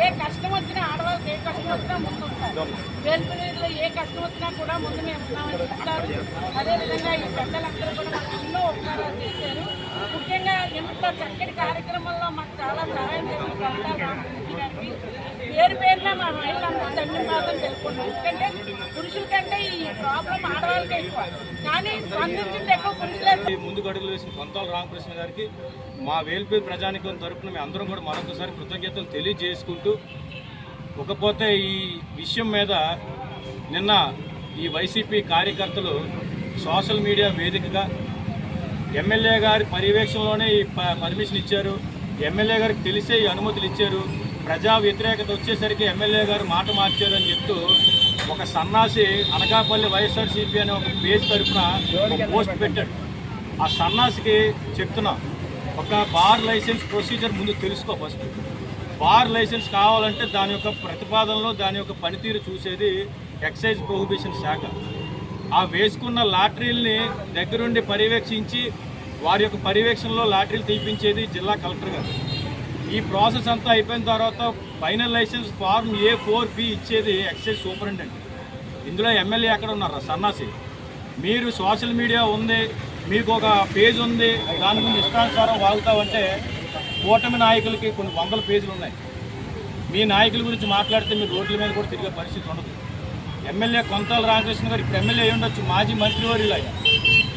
ఏ కష్టం వచ్చినా, ఆడవాళ్ళకి ఏ కష్టం వచ్చినా ముందు ఉంటారు. వేల్పులో ఏ కష్టం వచ్చినా కూడా ముందు మేము ఉన్నామని చెప్తారు. అదేవిధంగా ఈ పెద్దలందరూ కూడా మాకు ఎన్నో ఉపకారాలు చేశారు. ముఖ్యంగా ఇంత చక్కటి కార్యక్రమంలో మాకు చాలా సహాయం చేసిన కొంటాల రామకృష్ణ గారికి పేరు పేరున మా మహిళలందరూ ధన్యవాదాలు తెలుపుకున్నాం. ఎందుకంటే పురుషుల కంటే ఈ ప్రాబ్లం ఆడవాళ్ళకే ఎక్కువ, కానీ స్పందించింది ఎక్కువ పురుషులే. ముందుకు అడుగులు వేసిన కొంతాల రామకృష్ణ గారికి మా వేల్పూర్ ప్రజానికం తరపున మేము అందరం కూడా మరొకసారి కృతజ్ఞతలు తెలియజేసుకుంటూ, ఇకపోతే ఈ విషయం మీద నిన్న ఈ వైసీపీ కార్యకర్తలు సోషల్ మీడియా వేదికగా ఎమ్మెల్యే గారి పర్యవేక్షణలోనే ఈ పర్మిషన్ ఇచ్చారు, ఎమ్మెల్యే గారికి తెలిసే ఈ అనుమతులు ఇచ్చారు, ప్రజా వ్యతిరేకత వచ్చేసరికి ఎమ్మెల్యే గారు మాట మార్చారు అని చెప్తూ ఒక సన్నాసి అనకాపల్లి వైఎస్ఆర్సీపీ అనే ఒక పేజ్ తరఫున ఒక పోస్ట్ పెట్టాడు. ఆ సన్నాసికి చెప్తున్నా, ఒక బార్ లైసెన్స్ ప్రొసీజర్ ముందు తెలుసుకో. ఫస్ట్ బార్ లైసెన్స్ కావాలంటే దాని యొక్క ప్రతిపాదనలో దాని యొక్క పనితీరు చూసేది ఎక్సైజ్ ప్రొహిబిషన్ శాఖ. ఆ వేసుకున్న లాటరీల్ని దగ్గరుండి పర్యవేక్షించి వారి యొక్క పర్యవేక్షణలో లాటరీలు తీపించేది జిల్లా కలెక్టర్ గారు. ఈ ప్రాసెస్ అంతా అయిపోయిన తర్వాత ఫైనల్ లైసెన్స్ ఫార్మ్ A4P ఇచ్చేది ఎక్సైజ్ సూపరింటెండెంట్. ఇందులో ఎమ్మెల్యే ఎక్కడ ఉన్నారు? సన్నాసి. మీరు సోషల్ మీడియా ఉంది, మీకు ఒక పేజ్ ఉంది, దాని గురించి ఇష్టానుసారం వాగుతామంటే కూటమి నాయకులకి కొన్ని 100 పేజీలు ఉన్నాయి. మీ నాయకుల గురించి మాట్లాడితే మీరు రోడ్ల మీద కూడా తిరిగే పరిస్థితి ఉండదు. ఎమ్మెల్యే కొంతాల రామకృష్ణ గారు ఇప్పుడు ఎమ్మెల్యే ఉండొచ్చు, మాజీ మంత్రివర్యులు ఆయన.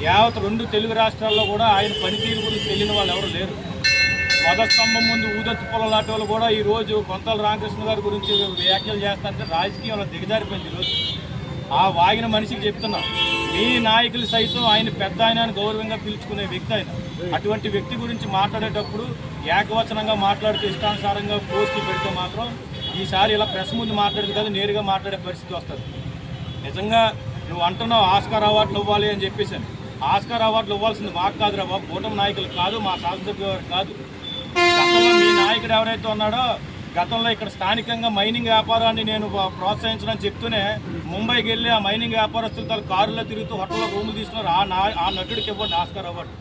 యావత్ 2 తెలుగు రాష్ట్రాల్లో కూడా ఆయన పనితీరు గురించి తెలియని వాళ్ళు ఎవరు లేరు. ధ్వజస్తంభం ముందు ఊదొత్తి పొలం లాంటి వాళ్ళు కూడా ఈరోజు కొంతాల రామకృష్ణ గారి గురించి వ్యాఖ్యలు చేస్తారంటే రాజకీయంలో దిగజారిపోయింది. ఈరోజు ఆ వాగిన మనిషికి చెప్తున్నా, మీ నాయకులు సైతం ఆయన పెద్ద ఆయన గౌరవంగా పిలుచుకునే వ్యక్తి ఆయన. అటువంటి వ్యక్తి గురించి మాట్లాడేటప్పుడు ఏకవచనంగా మాట్లాడుతూ ఇష్టానుసారంగా పోస్టులు పెడితే మాత్రం ఈసారి ఇలా ప్రెస్ ముందు మాట్లాడేది కాదు, నేరుగా మాట్లాడే పరిస్థితి వస్తుంది. నిజంగా నువ్వు అంటున్నావు ఆస్కార్ అవార్డులు ఇవ్వాలి అని చెప్పేసాను. ఆస్కార్ అవార్డులు ఇవ్వాల్సింది మాకు కాదురా బాబు, కూటమి నాయకులు కాదు, మా శాసనసభ్యుల వారు కాదు. గతంలో మీ నాయకుడు ఎవరైతే ఉన్నాడో, గతంలో ఇక్కడ స్థానికంగా మైనింగ్ వ్యాపారాన్ని నేను ప్రోత్సహించడం చెప్తూనే ముంబైకి వెళ్ళి ఆ మైనింగ్ వ్యాపారస్తులతో కారులో తిరుగుతూ హోటల్లో రూములు తీసుకున్నారు. ఆ నటుడికి ఇవ్వండి ఆస్కార్ అవార్డు.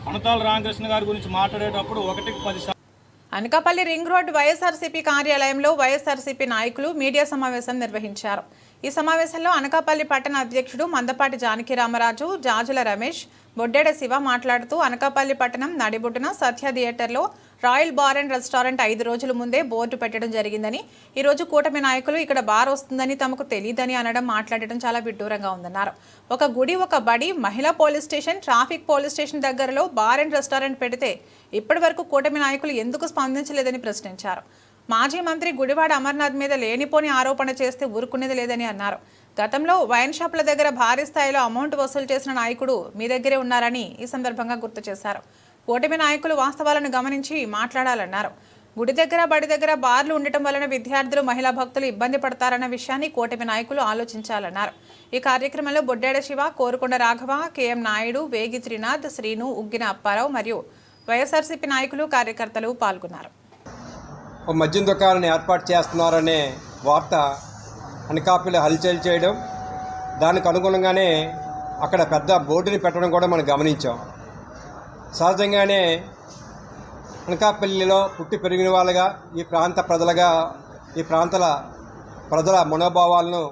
కొంతాల రామకృష్ణ గారి గురించి మాట్లాడేటప్పుడు 1కి 10 అనకాపల్లి రింగ్ రోడ్ వైఎస్ఆర్సీపీ కార్యాలయంలో వైఎస్ఆర్సీపీ నాయకులు మీడియా సమావేశం నిర్వహించారు. ఈ సమావేశంలో అనకాపల్లి పట్టణ అధ్యక్షుడు మందపాటి జానకి రామరాజు, జాజుల రమేష్, బొడ్డెడ శివ మాట్లాడుతూ అనకాపల్లి పట్టణం నడిబొడ్డున సత్య థియేటర్లో రాయల్ బార్ అండ్ రెస్టారెంట్ 5 రోజుల ముందే బోర్డు పెట్టడం జరిగిందని, ఈ రోజు కూటమి నాయకులు ఇక్కడ బార్ వస్తుందని తమకు తెలియదని అనడం, మాట్లాడడం చాలా విడ్డూరంగా ఉందన్నారు. ఒక గుడి, ఒక బడి, మహిళా police station, traffic police station దగ్గరలో బార్ అండ్ రెస్టారెంట్ పెడితే ఇప్పటి వరకు కూటమి నాయకులు ఎందుకు స్పందించలేదని ప్రశ్నించారు. మాజీ మంత్రి గుడివాడ అమర్నాథ్ మీద లేనిపోని ఆరోపణ చేస్తే ఊరుకునేది లేదని అన్నారు. గతంలో వైన్ షాపుల దగ్గర భారీ స్థాయిలో అమౌంట్ వసూలు చేసిన నాయకుడు మీ దగ్గరే ఉన్నారని ఈ సందర్భంగా గుర్తు చేశారు. కూటమి నాయకులు వాస్తవాలను గమనించి మాట్లాడాలన్నారు. గుడి దగ్గర, బడి దగ్గర బార్లు ఉండటం వలన విద్యార్థులు, మహిళా భక్తులు ఇబ్బంది పడతారన్న విషయాన్ని కూటమి నాయకులు ఆలోచించాలన్నారు. ఈ కార్యక్రమంలో బొడ్డేడ శివ, కోరుకొండ రాఘవ, KM నాయుడు, వేగి త్రినాథ్, శ్రీను, ఉగ్గిన అప్పారావు మరియు వైఎస్ఆర్సీపీ నాయకులు, కార్యకర్తలు పాల్గొన్నారు. మద్యం దుకాణాన్ని ఏర్పాటు చేస్తున్నారనే వార్త అనకాపల్లి హల్చల్ చేయడం, దానికి అనుగుణంగానే అక్కడ పెద్ద బోర్డుని పెట్టడం కూడా మనం గమనించాం. సహజంగానే అనకాపల్లిలో పుట్టి పెరిగిన వాళ్ళగా, ఈ ప్రాంత ప్రజలుగా, ఈ ప్రాంతాల ప్రజల మనోభావాలను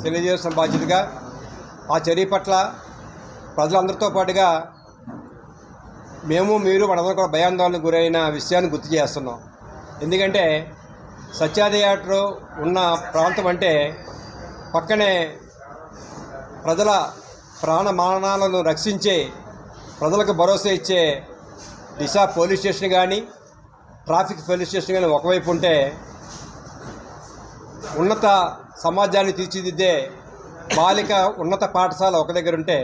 తెలియజేసిన బాధ్యతగా ఆ చర్య పట్ల ప్రజలందరితో పాటుగా మేము, మీరు మనందరం కూడా భయాందోళనకు గురైన విషయాన్ని గుర్తు చేస్తున్నాం. ఎందుకంటే సత్య థియేటర్ ఉన్న ప్రాంతం అంటే పక్కనే ప్రజల ప్రాణమానాలను రక్షించే, ప్రజలకు భరోసా ఇచ్చే దిశ పోలీస్ స్టేషన్ కానీ, ట్రాఫిక్ పోలీస్ స్టేషన్ కానీ ఒకవైపు ఉంటే, ఉన్నత సమాజాన్ని తీర్చిదిద్దే బాలిక ఉన్నత పాఠశాల ఒక దగ్గర ఉంటే,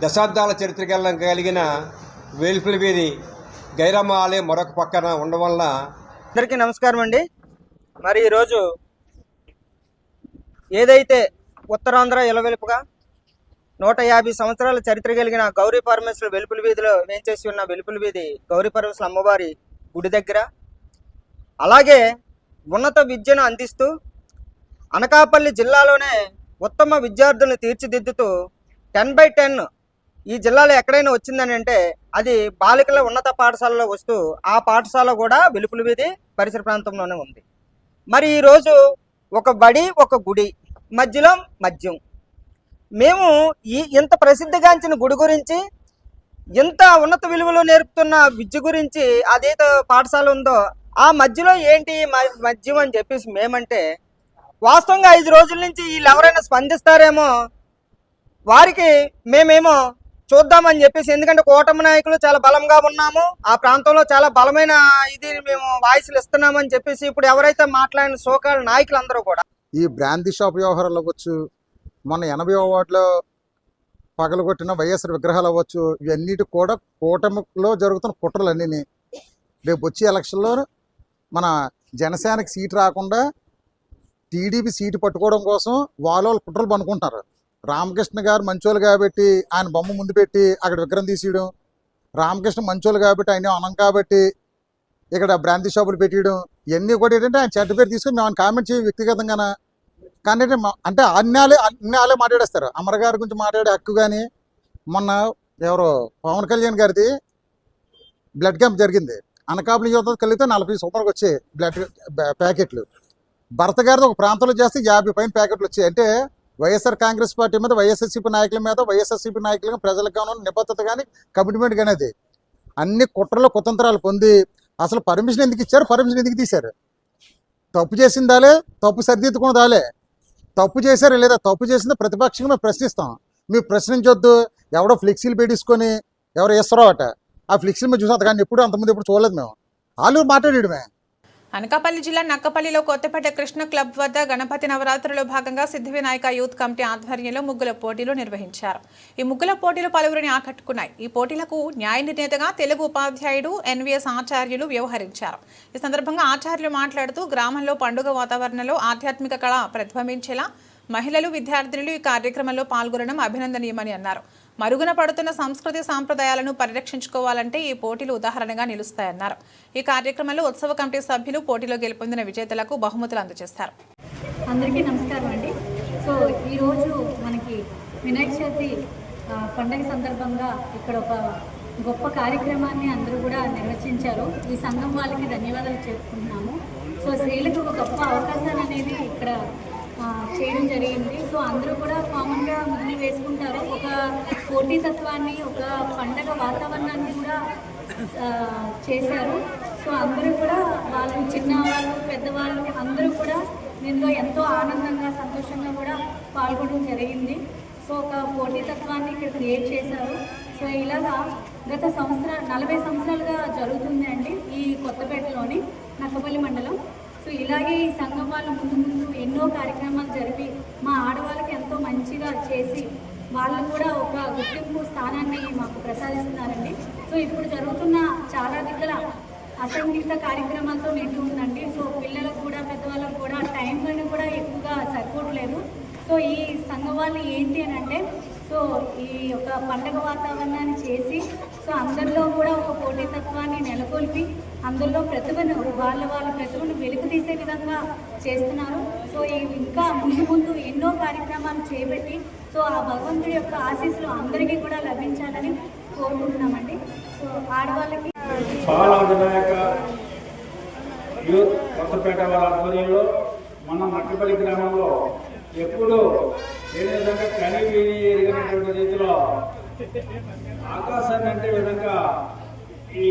దశాబ్దాల చరిత్ర కలిగిన వేల్పుల వీధి గైరమ్మ ఆలయం మరొక పక్కన ఉండడం వలన. అందరికీ నమస్కారం అండి. మరి ఈరోజు ఏదైతే ఉత్తరాంధ్ర ఇలవెలుపుగా 150 సంవత్సరాల చరిత్ర కలిగిన గౌరీ పరమేశ్వర వెలుపుల వీధిలో వేంచేసి ఉన్న వెలుపుల వీధి గౌరీ పరమేశ్వర అమ్మవారి గుడి దగ్గర, అలాగే ఉన్నత విద్యను అందిస్తూ అనకాపల్లి జిల్లాలోనే ఉత్తమ విద్యార్థులను తీర్చిదిద్దుతూ 10/10 ఈ జిల్లాలో ఎక్కడైనా వచ్చిందని అంటే అది బాలికల ఉన్నత పాఠశాలలో వస్తూ ఆ పాఠశాల కూడా వెలుపుల వీధి పరిసర ప్రాంతంలోనే ఉంది. మరి ఈరోజు ఒక బడి ఒక గుడి మధ్యలో మద్యం. మేము ఇంత ప్రసిద్ధిగాంచిన గుడి గురించి, ఇంత ఉన్నత విలువలు నేర్పుతున్న విద్య గురించి అదైతే పాఠశాల ఉందో ఆ మధ్యలో ఏంటి మద్యం అని చెప్పేసి మేమంటే, వాస్తవంగా 5 రోజుల నుంచి వీళ్ళు ఎవరైనా స్పందిస్తారేమో వారికి మేమేమో చూద్దామని చెప్పేసి, ఎందుకంటే కూటమి నాయకులు చాలా బలంగా ఉన్నాము, ఆ ప్రాంతంలో చాలా బలమైన ఇది మేము వాయిస్లు ఇస్తున్నామని చెప్పేసి ఇప్పుడు ఎవరైతే మాట్లాడిన సోకాల నాయకులందరూ కూడా ఈ బ్రాంతి షాప్ వ్యవహారాలు అవ్వచ్చు, మొన్న 80వ వార్డులో పగలగొట్టిన వైఎస్ఆర్ విగ్రహాలు అవ్వచ్చు, ఇవన్నిటి కూడా కూటమిలో జరుగుతున్న కుట్రలన్నీ. రేపు వచ్చే ఎలక్షన్లో మన జనసేనకి సీటు రాకుండా టీడీపీ సీటు పట్టుకోవడం కోసం వాళ్ళు కుట్రలు పనుకుంటారు. రామకృష్ణ గారు మంచోళ్ళు కాబట్టి ఆయన బొమ్మ ముందు పెట్టి అక్కడ విగ్రహం తీసేయడం, రామకృష్ణ మంచోళ్ళు కాబట్టి ఆయన అనం కాబట్టి ఇక్కడ బ్రాంతి షాపులు పెట్టేయడం, ఇవన్నీ కూడా ఏంటంటే ఆయన చెడ్డ పేరు తీసుకొని మేము కామెంట్ చేయ వ్యక్తిగతంగానే. కానీ అంటే అన్యాలే మాట్లాడేస్తారు. అమరగారి గురించి మాట్లాడే హక్కు కానీ, మొన్న ఎవరో పవన్ కళ్యాణ్ గారిది బ్లడ్ క్యాంప్ జరిగింది, అనకాపల్లి యువత కలిగితే 40 సూపర్కి వచ్చాయి బ్లడ్ ప్యాకెట్లు. భర్త గారిది ఒక ప్రాంతంలో చేస్తే 50 పైన ప్యాకెట్లు వచ్చాయి. అంటే వైఎస్ఆర్ కాంగ్రెస్ పార్టీ మీద, వైఎస్ఆర్సీపీ నాయకుల మీద, వైఎస్ఆర్సీపీ నాయకులుగా ప్రజలకు కానీ నిబద్ధత కానీ కమిట్మెంట్ కానీ అది అన్ని కుట్రలు కుతంత్రాలు పొంది అసలు పర్మిషన్ ఎందుకు ఇచ్చారు, పర్మిషన్ ఎందుకు తీశారు, తప్పు చేసిందాలే, తప్పు సరిదిద్దుకున్నదాలే, తప్పు చేశారు లేదా తప్పు చేసిందో ప్రతిపక్షంగా మేము ప్రశ్నిస్తాం. మీరు ప్రశ్నించొద్దు. ఎవడో ఫ్లెక్సీలు పెట్టించుకొని ఎవరో వేస్తారో అట ఆ ఫ్లెక్సీలు మేము చూసాం, కానీ అంతకుముందు ఎప్పుడు చూడలేదు మేము. వాళ్ళు మాట్లాడేయడమే. అనకాపల్లి జిల్లా నక్కపల్లిలో కొత్తపేట కృష్ణ క్లబ్ వద్ద గణపతి నవరాత్రుల్లో భాగంగా సిద్ధివినాయక యూత్ కమిటీ ఆధ్వర్యంలో ముగ్గుల పోటీలు నిర్వహించారు. ఈ ముగ్గుల పోటీలు పలువురిని ఆకట్టుకున్నాయి. ఈ పోటీలకు న్యాయ నిర్ణేతగా తెలుగు ఉపాధ్యాయుడు ఎన్వీఎస్ ఆచార్యులు వ్యవహరించారు. ఈ సందర్భంగా ఆచార్యులు మాట్లాడుతూ గ్రామంలో పండుగ వాతావరణంలో ఆధ్యాత్మిక కళ ప్రతిబింబించేలా మహిళలు, విద్యార్థినులు ఈ కార్యక్రమంలో పాల్గొనడం అభినందనీయమని అన్నారు. మరుగున పడుతున్న సంస్కృతి సాంప్రదాయాలను పరిరక్షించుకోవాలంటే ఈ పోటీలు ఉదాహరణగా నిలుస్తాయన్నారు. ఈ కార్యక్రమంలో ఉత్సవ కమిటీ సభ్యులు పోటీలో గెలుపొందిన విజేతలకు బహుమతులు అందజేస్తారు. అందరికీ నమస్కారం అండి. సో ఈరోజు మనకి వినాయక చవితి పండుగ సందర్భంగా ఇక్కడ ఒక గొప్ప కార్యక్రమాన్ని అందరూ కూడా నిర్వహించారు. ఈ సంఘం వాళ్ళకి ధన్యవాదాలు చెప్పుకుంటున్నాము. సో స్త్రీలకు ఒక గొప్ప అవకాశాలు అనేది ఇక్కడ చేయడం జరిగింది. సో అందరూ కూడా కామన్గా ముగ్గులు వేసుకుంటారు. ఒక పోటీతత్వాన్ని, ఒక పండగ వాతావరణాన్ని కూడా చేశారు. సో అందరూ కూడా వాళ్ళు, చిన్నవాళ్ళు, పెద్దవాళ్ళు అందరూ కూడా దీనిలో ఎంతో ఆనందంగా, సంతోషంగా కూడా పాల్గొనడం జరిగింది. సో ఒక పోటీతత్వాన్ని ఇక్కడ క్రియేట్ చేశారు. సో ఇలాగా గత 40 సంవత్సరాలుగా జరుగుతుంది అండి ఈ కొత్తపేటలోని నక్కపల్లి మండలం. సో ఇలాగే ఈ సంఘం వాళ్ళు ముందు ఎన్నో కార్యక్రమాలు జరిపి మా ఆడవాళ్ళకి ఎంతో మంచిగా చేసి వాళ్ళు కూడా ఒక గుర్తింపు స్థానాన్ని మాకు ప్రసాదిస్తున్నారండి. సో ఇప్పుడు జరుగుతున్న చాలా దగ్గర అసంఘిత కార్యక్రమాలతో నిండి ఉందండి. సో పిల్లలకు కూడా, పెద్దవాళ్ళకు కూడా టైం కానీ కూడా ఎక్కువగా సరిపోవట్లేదు. సో ఈ సంఘం వాళ్ళు ఏంటి అని అంటే, సో ఈ ఒక పండగ వాతావరణాన్ని చేసి, సో అందరిలో కూడా ఒక పోటీతత్వాన్ని నెలకొల్పి అందులో ప్రతిభను, వాళ్ళ ప్రతిభను వెలుగు తీసే విధంగా చేస్తున్నారు. సో ఇంకా ముందు ఎన్నో కార్యక్రమాలు చేపట్టి సో ఆ భగవంతుడి యొక్క ఆశీస్సులు అందరికీ కూడా లభించాలని కోరుకుంటున్నామండి. సో ఆడవాళ్ళకి బాల వినాయక యూత్ కొత్తపేట వాళ్ళ ఆధ్వర్యంలో మన నక్కపల్లి గ్రామంలో ఎప్పుడు లేని విధంగా కని ఎరిగినటువంటి రీతిలో ఆకాశాన్ని అంటే విధంగా ఈ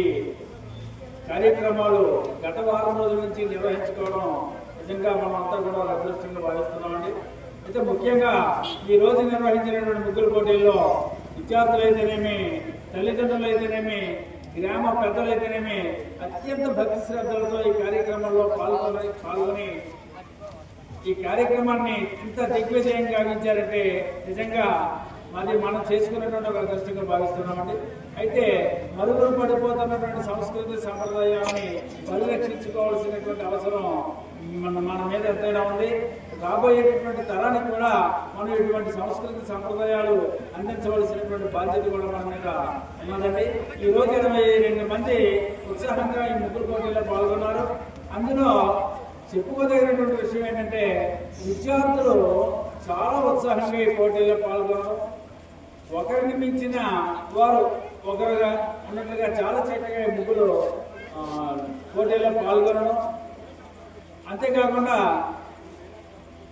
కార్యక్రమాలు గత వారం రోజుల నుంచి నిర్వహించుకోవడం నిజంగా మనమంతా కూడా అదృష్టంగా భావిస్తున్నామండి. అయితే ముఖ్యంగా ఈ రోజు నిర్వహించినటువంటి ముగ్గుల పోటీల్లో విద్యార్థులైతేనేమి, తల్లిదండ్రులైతేనేమి, గ్రామ పెద్దలైతేనేమి అత్యంత భక్తి శ్రద్ధలతో ఈ కార్యక్రమంలో పాల్గొని ఈ కార్యక్రమాన్ని ఇంత దిగ్విజయం గావించారంటే నిజంగా మనం చేసుకున్నటువంటి ఒక అదృష్టంగా భావిస్తున్నామండి. అయితే మరుగున పడిపోతున్నటువంటి సంస్కృతి సంప్రదాయాన్ని పరిరక్షించుకోవాల్సినటువంటి అవసరం మన మీద ఎంతైనా ఉంది. రాబోయేటటువంటి తరానికి కూడా మనం ఇటువంటి సంస్కృతి సంప్రదాయాలు అందించవలసినటువంటి బాధ్యత కూడా మన మీద ఉన్నదండి. ఈరోజు 22 మంది ఉత్సాహంగా ఈ ముగ్గురు పోటీల్లో పాల్గొన్నారు. అందులో చెప్పుకోదగినటువంటి విషయం ఏంటంటే విద్యార్థులు చాలా ఉత్సాహంగా ఈ పోటీల్లో పాల్గొనడం, ఒకరిని మించిన వారు ఒకరుగా ఉన్నట్లుగా చాలా చక్కగా ఈ ముగ్గురు పోటీల్లో పాల్గొనడం. అంతేకాకుండా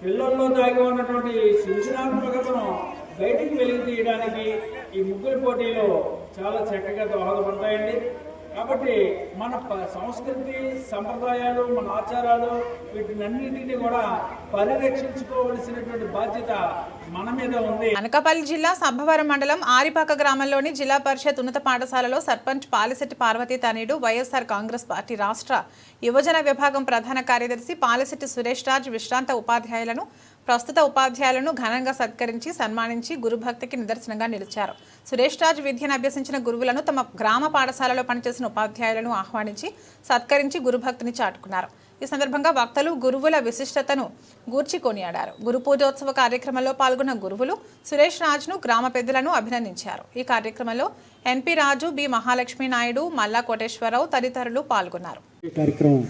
పిల్లల్లో దాగి ఉన్నటువంటి సృజనాత్మకతను బయటికి వెలికి తీయడానికి ఈ ముగ్గురు పోటీలు చాలా చక్కగా దోహదపడతాయండి. కాబట్టి మన సంస్కృతి సంప్రదాయాలు, మన ఆచారాలు వీటినన్నింటినీ కూడా పరిరక్షించుకోవలసినటువంటి బాధ్యత మన మీద ఉంది. అనకాపల్లి జిల్లా సబ్బవరం మండలం ఆరిపాక గ్రామంలోని జిల్లా పరిషత్ ఉన్నత పాఠశాలలో సర్పంచ్ పాలిశెట్టి పార్వతీ తనయుడు వైఎస్ఆర్ కాంగ్రెస్ పార్టీ రాష్ట్ర యువజన విభాగం ప్రధాన కార్యదర్శి పాలిశెట్టి సురేష్ రాజ్ విశ్రాంత ఉపాధ్యాయులను ప్రస్తుత ఉపాధ్యాయులను ఘనంగా సత్కరించి సన్మానించి గురుభక్తికి నిదర్శనంగా నిలిచారు. సురేష్ రాజ్ విద్యను అభ్యసించిన గురువులను తమ గ్రామ పాఠశాలలో పనిచేసిన ఉపాధ్యాయులను ఆహ్వానించి సత్కరించి గురుభక్తిని చాటుకున్నారు. ఈ సందర్భంగా వక్తలు గురువుల విశిష్టతను గూర్చి కొనియాడారు. గురు పూజోత్సవ కార్యక్రమంలో పాల్గొన్న గురువులు సురేష్ రాజ్ను గ్రామ పెద్దలను అభినందించారు. ఈ కార్యక్రమంలో ఎన్పి రాజు, బి మహాలక్ష్మి నాయుడు, మల్లా కోటేశ్వరరావు తదితరులు పాల్గొన్నారు. ఈ కార్యక్రమం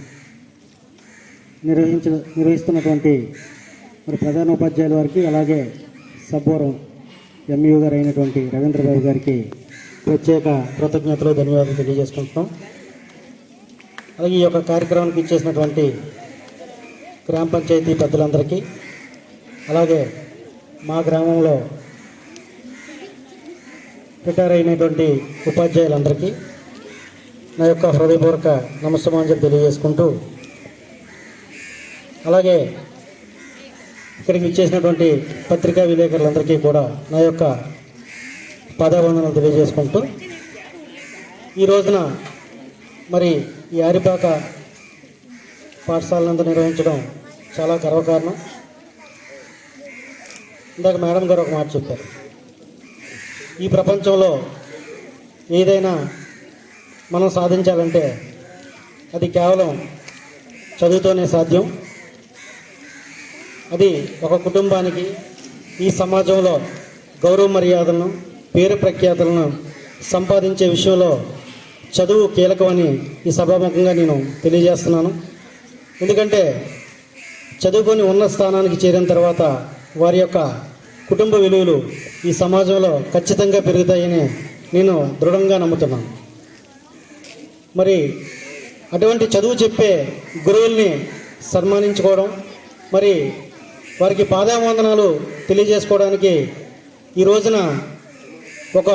నిర్వహిస్తున్నటువంటి ప్రధాన ఉపాధ్యాయుల వారికి, అలాగే సబ్బవరం ఎంఈఓ గారు అయినటువంటి రవీంద్రబాబు గారికి ప్రత్యేక కృతజ్ఞతలు, ధన్యవాదాలు తెలియజేసుకుంటున్నాం. అలాగే ఈ యొక్క కార్యక్రమానికి ఇచ్చేసినటువంటి గ్రామ పంచాయతీ పెద్దలందరికీ, అలాగే మా గ్రామంలో రిటైర్ అయినటువంటి ఉపాధ్యాయులందరికీ నా యొక్క హృదయపూర్వక నమస్సమాంజలి తెలియజేసుకుంటూ, అలాగే ఇక్కడికి ఇచ్చేసినటువంటి పత్రికా విలేకరులందరికీ కూడా నా యొక్క పాదావందనలు తెలియజేసుకుంటూ, ఈ రోజున మరి ఈ ఆరిపాక పాఠశాలనందు నిర్వహించడం చాలా గర్వకారణం. ఇందాక మేడం గారు ఒక మాట చెప్పారు, ఈ ప్రపంచంలో ఏదైనా మనం సాధించాలంటే అది కేవలం చదువుతోనే సాధ్యం. అది ఒక కుటుంబానికి, ఈ సమాజంలో గౌరవ మర్యాదలను, పేరు ప్రఖ్యాతులను సంపాదించే విషయంలో చదువు కీలకమని ఈ సభాముఖంగా నేను తెలియజేస్తున్నాను. ఎందుకంటే చదువుకొని ఉన్నత స్థానానికి చేరిన తర్వాత వారి యొక్క కుటుంబ విలువలు ఈ సమాజంలో ఖచ్చితంగా పెరుగుతాయని నేను దృఢంగా నమ్ముతున్నాను. మరి అటువంటి చదువు చెప్పే గురువుల్ని సన్మానించుకోవడం, మరి వారికి పాదావందనాలు తెలియజేసుకోవడానికి ఈ రోజున ఒక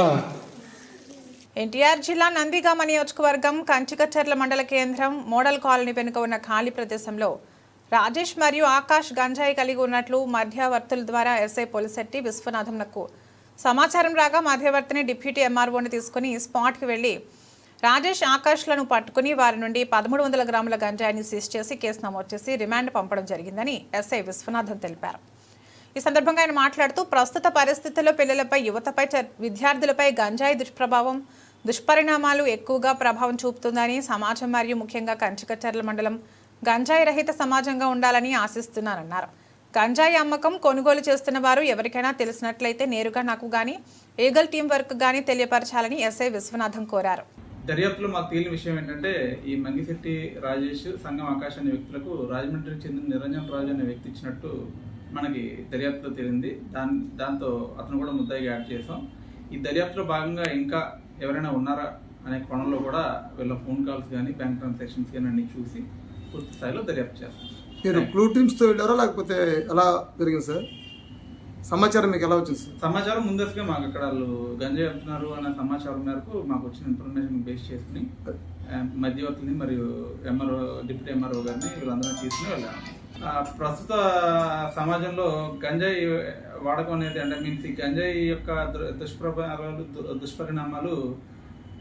ఎన్టీఆర్ జిల్లా నందిగామ నియోజకవర్గం కంచికచర్ల మండల కేంద్రం మోడల్ కాలనీ వెనుక ఉన్న ఖాళీ ప్రదేశంలో రాజేష్ మరియు ఆకాష్ గంజాయి కలిగి ఉన్నట్లు మధ్యవర్తుల ద్వారా ఎస్ఐ పోలిశెట్టి విశ్వనాథంకు సమాచారం రాగా మధ్యవర్తిని డిప్యూటీ ఎంఆర్ఓని తీసుకుని స్పాట్కి వెళ్లి రాజేష్, ఆకాష్లను పట్టుకుని వారి నుండి 1300 గ్రాముల గంజాయిని సీజ్ చేసి కేసు నమోదు చేసి రిమాండ్ పంపడం జరిగిందని ఎస్ఐ విశ్వనాథన్ తెలిపారు. ఈ సందర్భంగా ఆయన మాట్లాడుతూ ప్రస్తుత పరిస్థితుల్లో పిల్లలపై, యువతపై, విద్యార్థులపై గంజాయి దుష్పరిణామాలు ఎక్కువగా ప్రభావం చూపుతుందని, సమాజం మరియు ముఖ్యంగా కంచికచర్ల మండలం గంజాయి రహిత సమాజంగా ఉండాలని ఆశిస్తున్నారన్నారు. గంజాయి అమ్మకం, కొనుగోలు చేస్తున్న వారు ఎవరికైనా తెలిసినట్లయితే నేరుగా నాకు కానీ ఈగల్ టీం వర్క్ కానీ తెలియపరచాలని ఎస్ఐ విశ్వనాథం కోరారు. దర్యాప్తులో మాకు తేలిన విషయం ఏంటంటే ఈ మంగిశెట్టి రాజేష్, సంగం ఆకాష్ అనే వ్యక్తులకు రాజమండ్రికి చెందిన నిరంజన్ రాజు అనే వ్యక్తి ఇచ్చినట్టు మనకి దర్యాప్తులో తేలింది. దాంతో అతను కూడా ముద్దాయిగా యాడ్ చేసాం. ఈ దర్యాప్తులో భాగంగా ఇంకా ఎవరైనా ఉన్నారా అనే కోణంలో కూడా వీళ్ళ ఫోన్ కాల్స్ కానీ, బ్యాంక్ ట్రాన్సాక్షన్స్ కానీ అన్ని చూసి పూర్తి స్థాయిలో దర్యాప్తు చేస్తాం. మీరు క్లూ టీమ్స్తో వెళ్ళారా లేకపోతే ఎలా జరిగింది సార్? సమాచారం మీకు ఎలా వచ్చింది సార్? సమాచారం ముందస్తుగా మాకు అక్కడ వాళ్ళు గంజాయి అమ్ముతున్నారు అనే సమాచారం మేరకు మాకు వచ్చిన ఇన్ఫర్మేషన్ బేస్ చేసుకుని మధ్యవర్తుల్ని మరియు ఎంఆర్ఓ, డిప్యూటీ ఎంఆర్ఓ గారిని వీళ్ళందరూ తీసుకుని వెళ్ళాము. ప్రస్తుత సమాజంలో గంజాయి వాడకం అనేది అంటే మీన్స్ ఈ గంజాయి యొక్క దుష్పరిణామాలు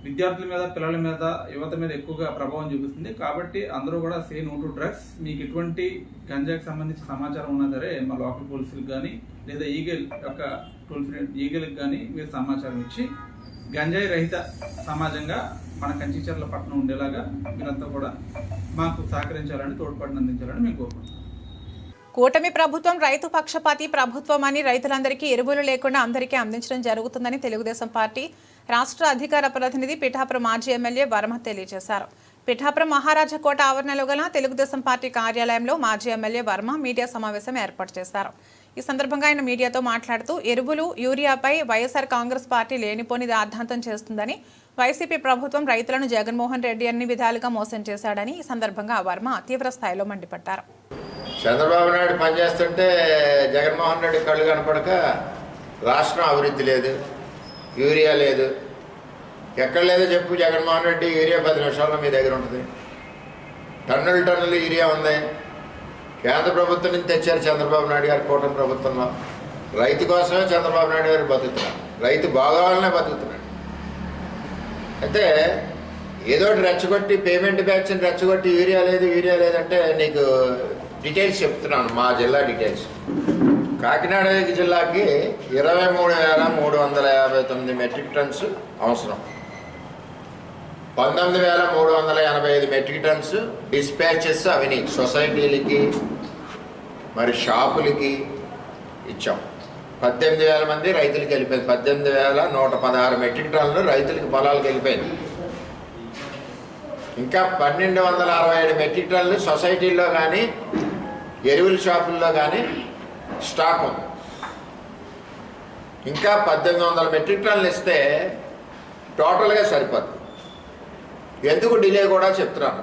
విద్యార్థుల మీద, పిల్లల మీద, యువత మీద ఎక్కువగా ప్రభావం చూపిస్తుంది. కాబట్టి అందరూ కూడా సే నో టు డ్రగ్స్. మీకు ఎటువంటి గంజాయికి సంబంధించిన సమాచారం ఉన్నా సరే మా లోకల్ పోలీసులకు కానీ లేదా ఈగల్ యొక్క టోల్ ఫ్రీ ఈగల్కి కానీ మీరు సమాచారం ఇచ్చి గంజాయి రహిత సమాజంగా మన కంచిచర్ల పట్టణం ఉండేలాగా మీరంతా కూడా మాకు సహకరించాలని, తోడ్పాటును అందించాలని మేము కోరుకుంటున్నాం. కూటమి ప్రభుత్వం రైతు పక్షపాతి ప్రభుత్వం అని, రైతులందరికీ ఎరువులు లేకుండా అందరికీ అందించడం జరుగుతుందని తెలుగుదేశం పార్టీ రాష్ట్ర అధికార ప్రతినిధి పిఠాపురం మాజీ ఎమ్మెల్యే వర్మ తెలియజేశారు. పిఠాపురం మహారాజా కోట ఆవరణలో గల తెలుగుదేశం పార్టీ కార్యాలయంలో మాజీ ఎమ్మెల్యే వర్మ మీడియా సమావేశం ఏర్పాటు చేశారు. ఈ సందర్భంగా ఆయన మీడియాతో మాట్లాడుతూ ఎరువులు, యూరియాపై వైఎస్ఆర్ కాంగ్రెస్ పార్టీ లేనిపోని రాద్ధాంతం చేస్తుందని, వైసీపీ ప్రభుత్వం రైతులను జగన్మోహన్ రెడ్డి అన్ని విధాలుగా మోసం చేశాడని ఈ సందర్భంగా వర్మ తీవ్ర స్థాయిలో మండిపడ్డారు. చంద్రబాబు నాయుడు పనిచేస్తుంటే జగన్మోహన్ రెడ్డి కళ్ళు కనపడక రాష్ట్రం అభివృద్ధి లేదు, యూరియా లేదు. ఎక్కడ లేదో చెప్పు జగన్మోహన్ రెడ్డి. యూరియా 10 నిమిషాల్లో మీ దగ్గర ఉంటుంది. టన్నులు యూరియా ఉంది. కేంద్ర ప్రభుత్వం నుంచి తెచ్చారు చంద్రబాబు నాయుడు గారు కూటమి ప్రభుత్వంలో. రైతు కోసమే చంద్రబాబు నాయుడు గారు బతుకుతున్నాడు. రైతు బాగోవాలనే బతుకుతున్నాడు. అయితే ఏదో రెచ్చగొట్టి పేమెంట్ బ్యాచ్ని రెచ్చగొట్టి యూరియా లేదంటే నీకు డీటెయిల్స్ చెప్తున్నాను. మా జిల్లా డీటెయిల్స్. కాకినాడ జిల్లాకి 23,359 మెట్రిక్ టన్స్ అవసరం. 19,385 మెట్రిక్ టన్స్ డిస్పాచెస్ అవినీతి సొసైటీలకి మరి షాపులకి ఇచ్చాం. 18,000 మంది రైతులకి వెళ్ళిపోయింది. 18,116 మెట్రిక్ టన్నులు రైతులకి పొలాలకు వెళ్ళిపోయింది. ఇంకా 1,267 మెట్రిక్ టన్నులు సొసైటీల్లో కానీ ఎరువుల షాపుల్లో కానీ స్టాక్ ఉంది. ఇంకా 1,800 మెట్రిక్ టన్నులు ఇస్తే టోటల్గా సరిపోద్ది. ఎందుకు డిలే కూడా చెప్తున్నాను.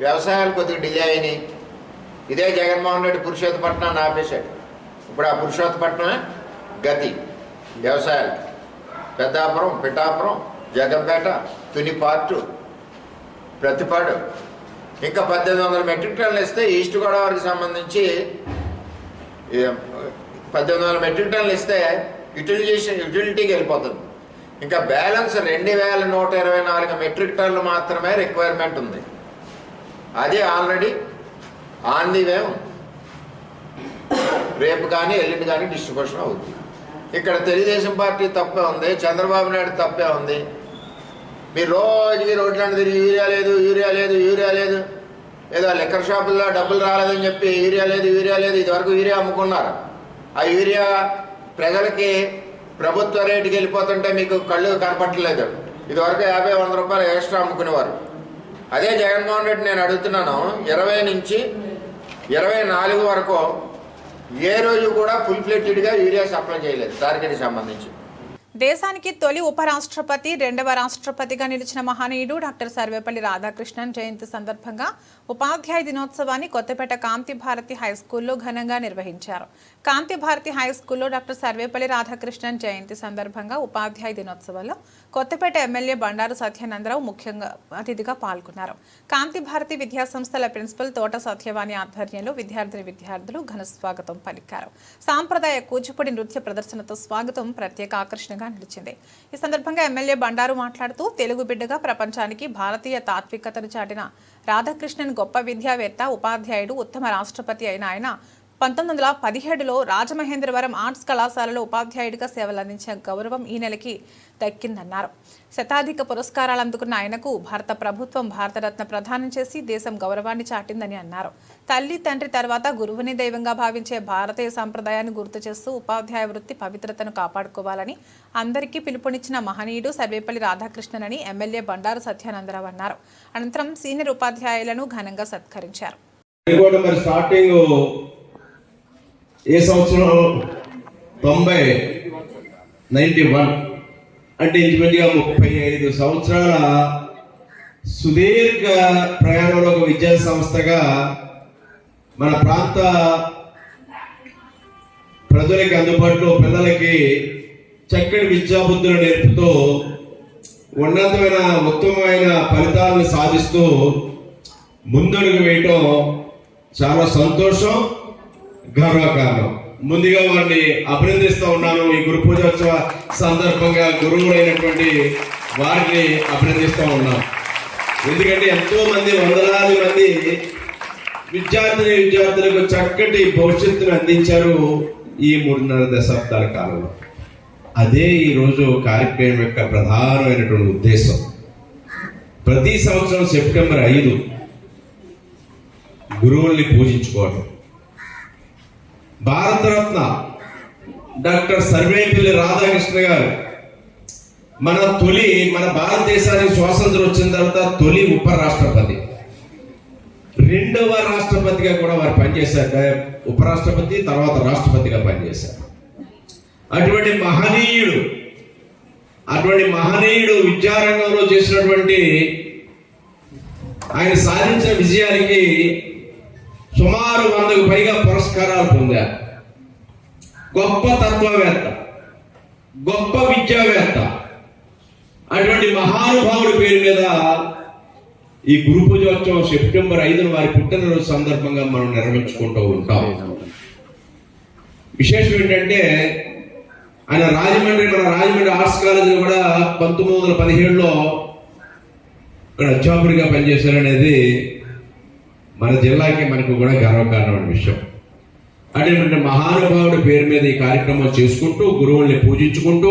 వ్యవసాయాలు కొద్దిగా డిలే అయినాయి. ఇదే జగన్మోహన్ రెడ్డి పురుషోత్తపట్నాన్ని ఆపేశాడు. ఇప్పుడు ఆ పురుషోత్తపట్నమే గతి వ్యవసాయాలకి. పెద్దాపురం, పిఠాపురం, జగంపేట, తునిపార్టు, ప్రతిపాడు ఇంకా 1,800 మెట్రిక్ టన్నులు ఇస్తే ఈస్ట్ గోదావరికి సంబంధించి 1,800 మెట్రిక్ టన్నులు ఇస్తే యూటిలిటీకి వెళ్ళిపోతుంది. ఇంకా బ్యాలెన్స్ 2,124 మెట్రిక్ టన్నులు మాత్రమే రిక్వైర్మెంట్ ఉంది. అది ఆల్రెడీ ఆన్ ది వే ఉంది. రేపు కానీ ఎల్లుండి కానీ డిస్ట్రిబ్యూషన్ అవుతుంది. ఇక్కడ తెలుగుదేశం పార్టీ తప్పే ఉంది, చంద్రబాబు నాయుడు తప్పే ఉంది. మీరు రోజుకి రోడ్లను తిరిగి యూరియా లేదు ఏదో లెక్కర్ షాపుల్లో డబ్బులు రాలేదని చెప్పి యూరియా లేదు ఇదివరకు యూరియా అమ్ముకున్నారు. ఆ యూరియా ప్రజలకి ప్రభుత్వ రేటుకి వెళ్ళిపోతుంటే మీకు కళ్ళు కనపట్టలేదు. ఇదివరకు 50-100 రూపాయలు ఎక్స్ట్రా అమ్ముకునేవారు. అదే జగన్మోహన్ రెడ్డి నేను అడుగుతున్నాను, 20 నుంచి 24 వరకు ఏ రోజు కూడా ఫుల్ ఫ్లెడ్జ్డ్గా యూరియా సప్లై చేయలేదు టార్గెట్కి సంబంధించి. దేశానికి తొలి ఉపరాష్ట్రపతి, 2వ రాష్ట్రపతిగా నిలిచిన మహనీయుడు డాక్టర్ సర్వేపల్లి రాధాకృష్ణన్ జయంతి సందర్భంగా ఉపాధ్యాయ దినోత్సవాన్ని కొత్తపేట కాంతి భారతి హైస్కూల్లో ఘనంగా నిర్వహించారు. కాంతి భారతి హైస్కూల్లో డాక్టర్ సర్వేపల్లి రాధాకృష్ణన్ జయంతి సందర్భంగా ఉపాధ్యాయ దినోత్సవంలో కొత్తపేట ఎమ్మెల్యే బండారు సత్యానందరావు ముఖ్యంగా అతిథిగా పాల్గొన్నారు. కాంతి భారతి విద్యాసంస్థల ప్రిన్సిపల్ తోట సత్యవాణి ఆధ్వర్యంలో విద్యార్థులు ఘన స్వాగతం పలికారు. సాంప్రదాయ కూచిపూడి నృత్య ప్రదర్శనతో స్వాగతం ప్రత్యేక ఆకర్షణగా నిలిచింది. ఈ సందర్భంగా ఎమ్మెల్యే బండారు మాట్లాడుతూ తెలుగు బిడ్డగా ప్రపంచానికి భారతీయ తాత్వికతను చాటిన రాధాకృష్ణన్ గొప్ప విద్యావేత్త, ఉపాధ్యాయుడు, ఉత్తమ రాష్ట్రపతి అయిన ఆయన 1917లో రాజమహేంద్రవరం ఆర్ట్స్ కళాశాలలో ఉపాధ్యాయుడిగా సేవలందించిన గౌరవం ఈ నెలకి దక్కిందన్నారు. శతాధిక పురస్కారాలు అందుకున్న ఆయనకు భారత ప్రభుత్వం భారతరత్న ప్రదానం చేసి దేశం గౌరవాన్ని చాటిందని అన్నారు. తల్లి, తండ్రి తర్వాత గురువుని దైవంగా భావించే భారతీయ సంప్రదాయాన్ని గుర్తు చేస్తూ ఉపాధ్యాయ వృత్తి పవిత్రతను కాపాడుకోవాలని అందరికీ పిలుపునిచ్చిన మహనీయుడు సర్వేపల్లి రాధాకృష్ణన్ అని ఎమ్మెల్యే బండారు సత్యానందరావు అన్నారు. అనంతరం సీనియర్ ఉపాధ్యాయులను ఘనంగా సత్కరించారు. ఏ సంవత్సరం 91 అంటే ఇంచుమించుగా 35 సంవత్సరాల సుదీర్ఘ ప్రయాణంలో ఒక విద్యా సంస్థగా మన ప్రాంత ప్రజలకి అందుబాటులో పిల్లలకి చక్కటి విద్యాబుద్ధులు నేర్పుతూ ఉన్నతమైన ఉత్తమమైన ఫలితాలను సాధిస్తూ ముందడుగు వేయటం చాలా సంతోషం, గర్వకారణం. ముందుగా వారిని అభినందిస్తూ ఉన్నాను. ఈ గురు పూజోత్సవ సందర్భంగా గురువులైనటువంటి వారిని అభినందిస్తూ ఉన్నాను. ఎందుకంటే ఎంతో మంది, వందలాది మంది విద్యార్థులకు చక్కటి భవిష్యత్తును అందించారు ఈ 3.5 దశాబ్దాల కాలంలో. అదే ఈరోజు కార్యక్రమం యొక్క ప్రధానమైనటువంటి ఉద్దేశం. ప్రతి సంవత్సరం సెప్టెంబర్ 5 గురువుల్ని పూజించుకోవడం. భారతరత్న డాక్టర్ సర్వేపల్లి రాధాకృష్ణ గారు మన భారతదేశానికి స్వాతంత్రం వచ్చిన తర్వాత తొలి ఉపరాష్ట్రపతి, రెండవ రాష్ట్రపతిగా కూడా వారు పనిచేశారు. ఉపరాష్ట్రపతి తర్వాత రాష్ట్రపతిగా పనిచేశారు. అటువంటి మహనీయుడు విద్యారంగంలో చేసినటువంటి ఆయన సాధించిన విజయానికి సుమారు 100కు పైగా పురస్కారాలు పొందారు. గొప్ప తత్వవేత్త, గొప్ప విద్యావేత్త, అటువంటి మహానుభావుడి పేరు మీద ఈ గురు పూజోత్సవం సెప్టెంబర్ 5న వారి పుట్టినరోజు సందర్భంగా మనం నిర్వహించుకుంటూ ఉంటాం. విశేషం ఏంటంటే ఆయన మన రాజమండ్రి ఆర్ట్స్ కాలేజీలో కూడా 1917లో ఇక్కడ అధ్యాపకుడిగా పనిచేశారనేది మన జిల్లాకి మనకు కూడా గర్వకారణమైన విషయం. అటువంటి మహానుభావుడి పేరు మీద ఈ కార్యక్రమం చేసుకుంటూ గురువుల్ని పూజించుకుంటూ,